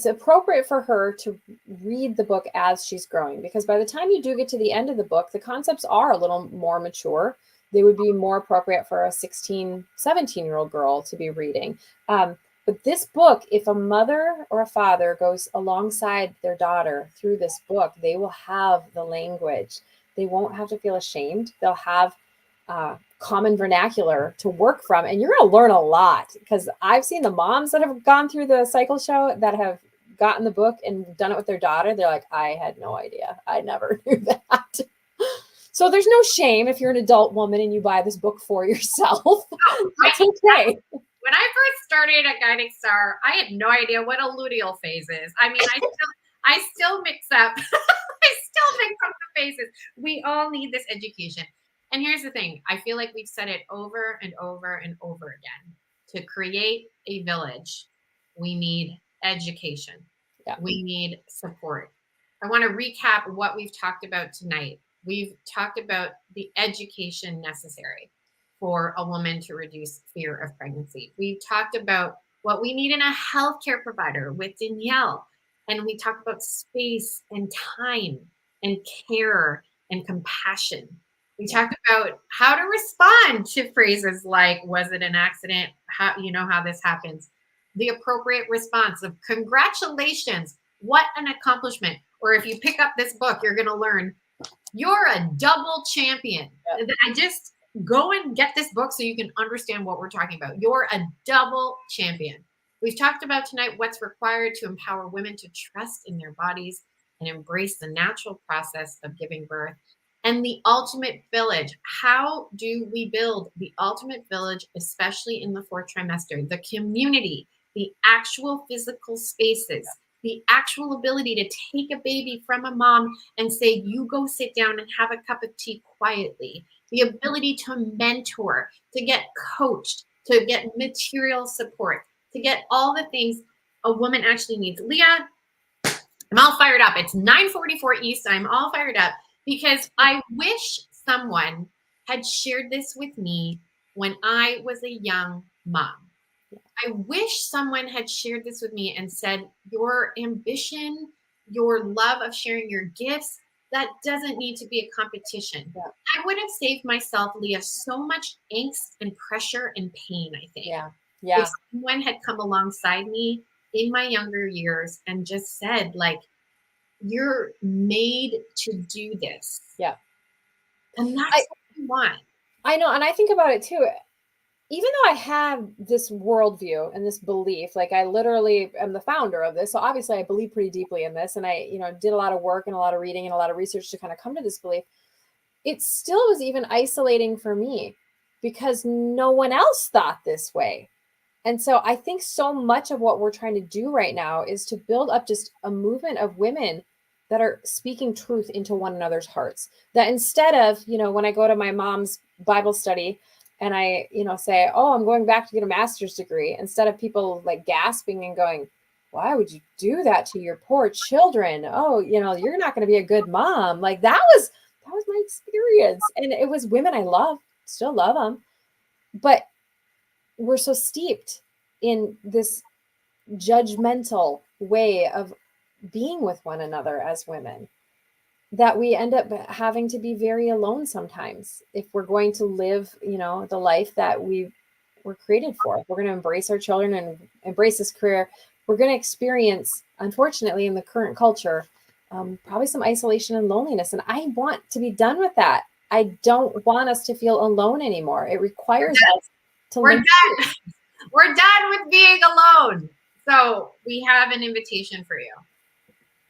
appropriate for her to read the book as she's growing, because by the time you do get to the end of the book, the concepts are a little more mature. They would be more appropriate for a 16, 17-year-old girl to be reading. But this book, if a mother or a father goes alongside their daughter through this book, they will have the language. They won't have to feel ashamed. They'll have common vernacular to work from. And you're going to learn a lot, because I've seen the moms that have gone through the cycle show that have gotten the book and done it with their daughter. They're like, I had no idea. I never knew that. So there's no shame if you're an adult woman and you buy this book for yourself. That's okay. When I first started at Guiding Star, I had no idea what a luteal phase is. I mean, I still mix up. I still mix up the phases. We all need this education. And here's the thing. I feel like we've said it over and over and over again. To create a village, we need education. Yeah. We need support. I want to recap what we've talked about tonight. We've talked about the education necessary for a woman to reduce fear of pregnancy. We've talked about what we need in a healthcare provider with Danielle. And we talked about space and time and care and compassion. We talked about how to respond to phrases like, was it an accident? How this happens. The appropriate response of congratulations, what an accomplishment. Or if you pick up this book, you're going to learn you're a double champion. Yep. I just go and get this book so you can understand what we're talking about. You're a double champion. We've talked about tonight what's required to empower women to trust in their bodies and embrace the natural process of giving birth. And the ultimate village. How do we build the ultimate village, especially in the fourth trimester? The community, the actual physical spaces, the actual ability to take a baby from a mom and say, you go sit down and have a cup of tea quietly. The ability to mentor, to get coached, to get material support, to get all the things a woman actually needs. Leah, I'm all fired up. It's 9:44 East. I'm all fired up because I wish someone had shared this with me when I was a young mom. I wish someone had shared this with me and said, your ambition, your love of sharing your gifts, that doesn't need to be a competition. Yeah. I would have saved myself, Leah, so much angst and pressure and pain, I think. Yeah. If someone had come alongside me in my younger years and just said, like, you're made to do this. Yeah. And that's what you want. I know. And I think about it too. Even though I have this worldview and this belief, like I literally am the founder of this. So obviously I believe pretty deeply in this. And I, did a lot of work and a lot of reading and a lot of research to kind of come to this belief. It still was even isolating for me because no one else thought this way. And so I think so much of what we're trying to do right now is to build up just a movement of women that are speaking truth into one another's hearts. That instead of, when I go to my mom's Bible study, and I, say, oh, I'm going back to get a master's degree, instead of people like gasping and going, why would you do that to your poor children? Oh, you're not going to be a good mom. Like that was my experience. And it was women I love, still love them. But we're so steeped in this judgmental way of being with one another as women that we end up having to be very alone sometimes if we're going to live, the life that we were created for. If we're going to embrace our children and embrace this career, we're going to experience, unfortunately, in the current culture, probably some isolation and loneliness. And I want to be done with that. I don't want us to feel alone anymore. It requires us to We're done. We're done with being alone. So we have an invitation for you.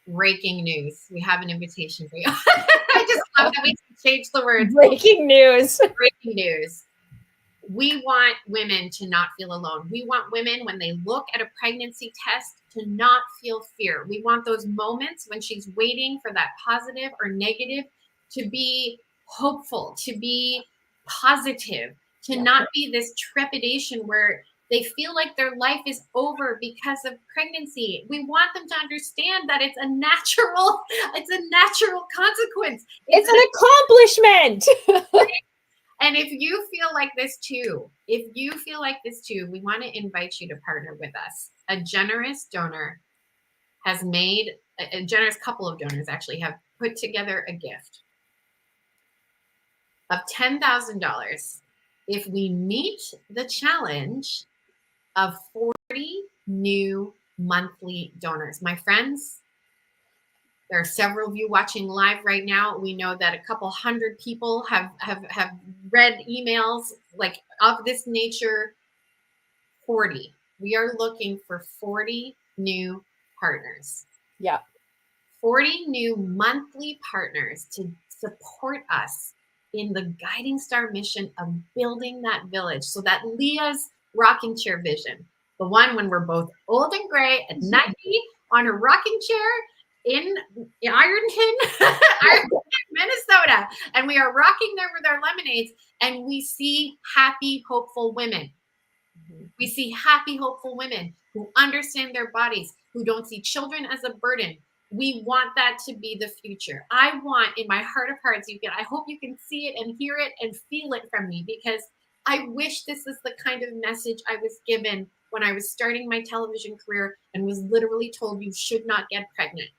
Breaking news. We have an invitation for you. I just love that we changed the words. Breaking news. Breaking news. We want women to not feel alone. We want women, when they look at a pregnancy test, to not feel fear. We want those moments when she's waiting for that positive or negative to be hopeful, to be positive, to not be this trepidation where they feel like their life is over because of pregnancy. We want them to understand that it's a natural consequence. It's an accomplishment. And if you feel like this too, we want to invite you to partner with us. A generous donor has made, a generous couple of donors actually have put together a gift of $10,000 if we meet the challenge of 40 new monthly donors. My friends, there are several of you watching live right now. We know that a couple hundred people have read emails like of this nature. 40. We are looking for 40 new partners. Yeah. 40 new monthly partners to support us in the Guiding Star mission of building that village. So that Leah's rocking chair vision, the one when we're both old and gray at 90 on a rocking chair in Ironton, Minnesota, and we are rocking there with our lemonades, and we see happy, hopeful women. We see happy, hopeful women who understand their bodies, who don't see children as a burden. We want that to be the future. I want, in my heart of hearts, I hope you can see it and hear it and feel it from me, because I wish this is the kind of message I was given when I was starting my television career and was literally told you should not get pregnant.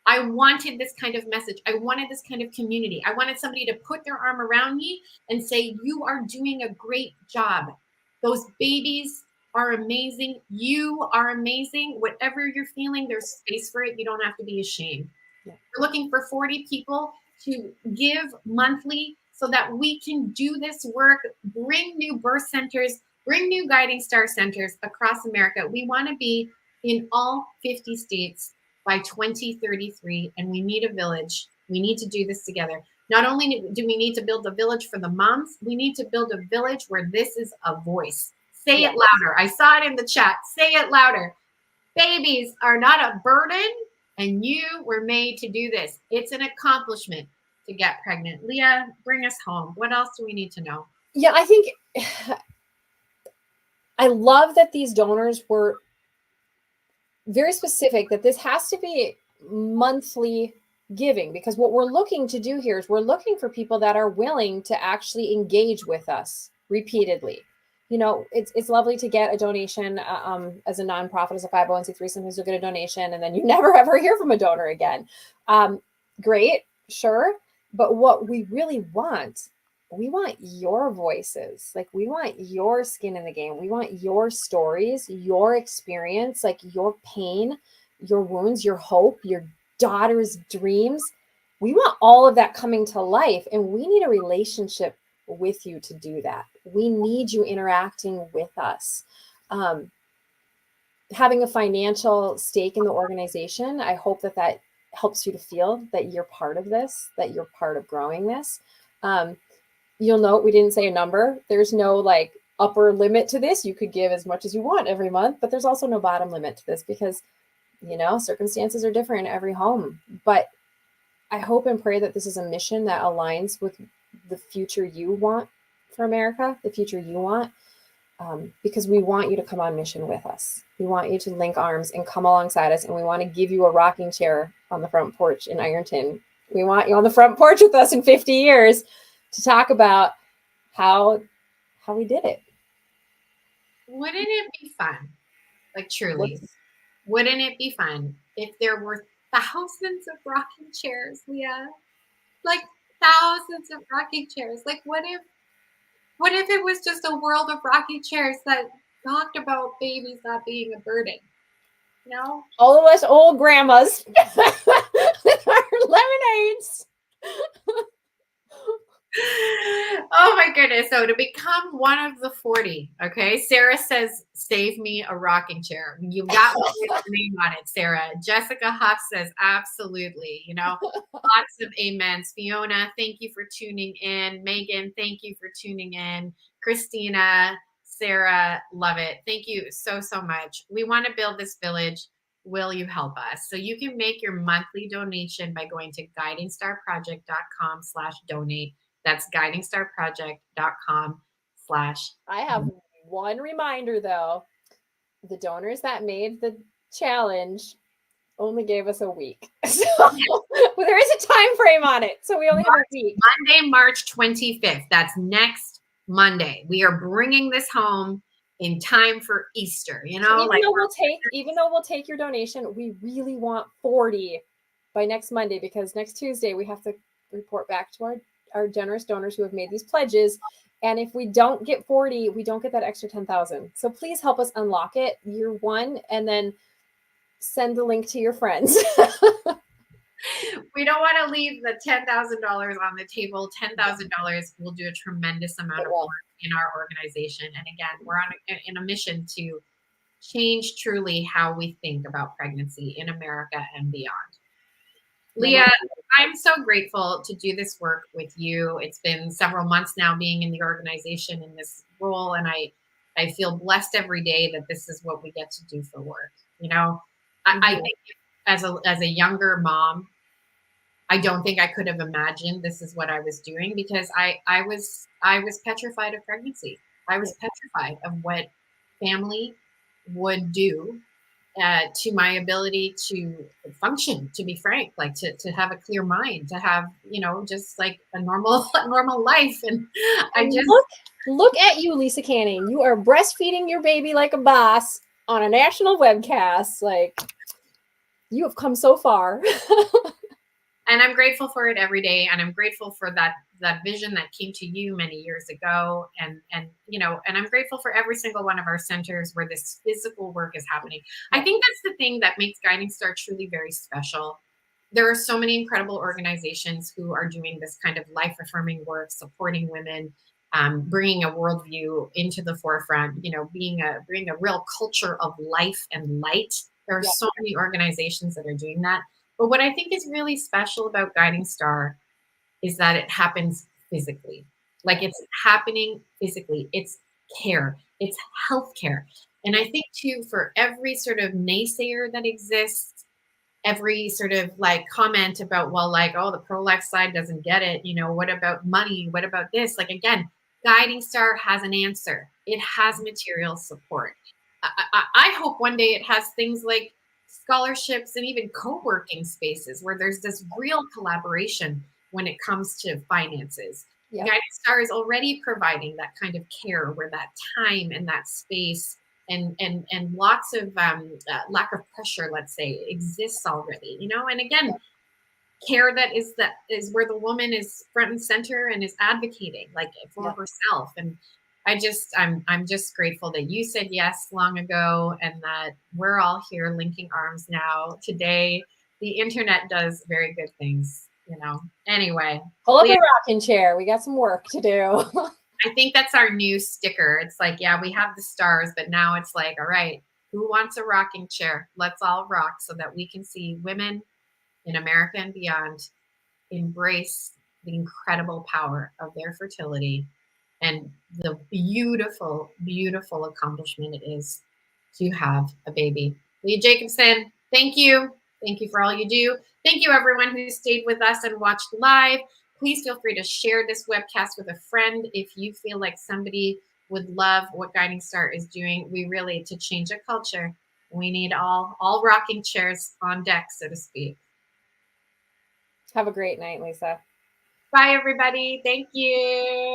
I wanted this kind of message. I wanted this kind of community. I wanted somebody to put their arm around me and say, you are doing a great job. Those babies are amazing. You are amazing. Whatever you're feeling, there's space for it. You don't have to be ashamed. Yeah. We're looking for 40 people to give monthly so that we can do this work, bring new birth centers, bring new Guiding Star centers across America. We want to be in all 50 states by 2033, and we need a village. We need to do this together. Not only do we need to build a village for the moms, we need to build a village where this is a voice. Say it louder. I saw it in the chat. Say it louder. Babies are not a burden, and you were made to do this. It's an accomplishment to get pregnant. Leah, bring us home. What else do we need to know? Yeah, I think I love that these donors were very specific, that this has to be monthly giving, because what we're looking to do here is we're looking for people that are willing to actually engage with us repeatedly. You know, it's lovely to get a donation as a nonprofit, as a 501c3. Sometimes you'll get a donation and then you never ever hear from a donor again. Great, sure. But what we really want, we want your voices. Like, we want your skin in the game. We want your stories, your experience, like your pain, your wounds, your hope, your daughter's dreams. We want all of that coming to life, and we need a relationship with you to do that. We need you interacting with us. Having a financial stake in the organization, I hope that that helps you to feel that you're part of this, that you're part of growing this. You'll note we didn't say a number. There's no like upper limit to this. You could give as much as you want every month, but there's also no bottom limit to this, because, you know, circumstances are different in every home. But I hope and pray that this is a mission that aligns with the future you want for America, the future you want, because we want you to come on mission with us. We want you to link arms and come alongside us, and we want to give you a rocking chair on the front porch in Ironton. We want you on the front porch with us in 50 years to talk about how we did it. Wouldn't it be fun? Like, truly, wouldn't it be fun if there were thousands of rocking chairs, Leah? Like, thousands of rocking chairs. Like, what if it was just a world of rocking chairs that talked about babies not being a burden? You know? All of us old grandmas with our lemonades. Oh my goodness. So to become one of the 40, okay, Sarah says, save me a rocking chair. You got one with your name on it, Sarah. Jessica Huff says, absolutely. Lots of amens. Fiona, thank you for tuning in. Megan, thank you for tuning in. Christina, Sarah, love it. Thank you so, so much. We want to build this village. Will you help us? So you can make your monthly donation by going to guidingstarproject.com/donate. That's guidingstarproject.com/ I have one reminder though. The donors that made the challenge only gave us a week. So there is a time frame on it. So we only have a week. Monday, March 25th. That's next Monday. We are bringing this home in time for Easter. So even though we'll take your donation, we really want 40 by next Monday, because next Tuesday we have to report back to our generous donors who have made these pledges. And if we don't get 40, we don't get that extra 10,000. So please help us unlock it year one, and then send the link to your friends. We don't want to leave the $10,000 on the table. $10,000 will do a tremendous amount of work in our organization. And again, we're in a mission to change truly how we think about pregnancy in America and beyond. Leah, I'm so grateful to do this work with you. It's been several months now being in the organization in this role, and I feel blessed every day that this is what we get to do for work. I think as a younger mom, I don't think I could have imagined this is what I was doing, because I was petrified of pregnancy. I was petrified of what family would do to my ability to function, to be frank, like to have a clear mind, to have, just like a normal life. And I just look at you, Lisa Canning. You are breastfeeding your baby like a boss on a national webcast. Like, you have come so far. And I'm grateful for it every day. And I'm grateful for that vision that came to you many years ago. And I'm grateful for every single one of our centers where this physical work is happening. I think that's the thing that makes Guiding Star truly very special. There are so many incredible organizations who are doing this kind of life affirming work, supporting women, bringing a worldview into the forefront, bringing a real culture of life and light. There are so many organizations that are doing that. But what I think is really special about Guiding Star is that it happens physically. Like, it's happening physically. It's care. It's healthcare. And I think too, for every sort of naysayer that exists, every sort of like comment about, oh, the pro-life side doesn't get it. What about money? What about this? Like, again, Guiding Star has an answer. It has material support. I hope one day it has things like scholarships and even co-working spaces where there's this real collaboration when it comes to finances. Yep. Guiding Star is already providing that kind of care where that time and that space and lots of lack of pressure, let's say, exists already, and again, care that is where the woman is front and center and is advocating like for herself. And I'm just grateful that you said yes long ago, and that we're all here linking arms now. Today, the internet does very good things, Anyway. Pull up a rocking chair. We got some work to do. I think that's our new sticker. It's like, we have the stars, but now it's like, all right, who wants a rocking chair? Let's all rock so that we can see women in America and beyond embrace the incredible power of their fertility and the beautiful, beautiful accomplishment it is to have a baby. Leah Jacobson, thank you. Thank you for all you do. Thank you, everyone who stayed with us and watched live. Please feel free to share this webcast with a friend if you feel like somebody would love what Guiding Star is doing. To change a culture, we need all rocking chairs on deck, so to speak. Have a great night, Lisa. Bye, everybody. Thank you.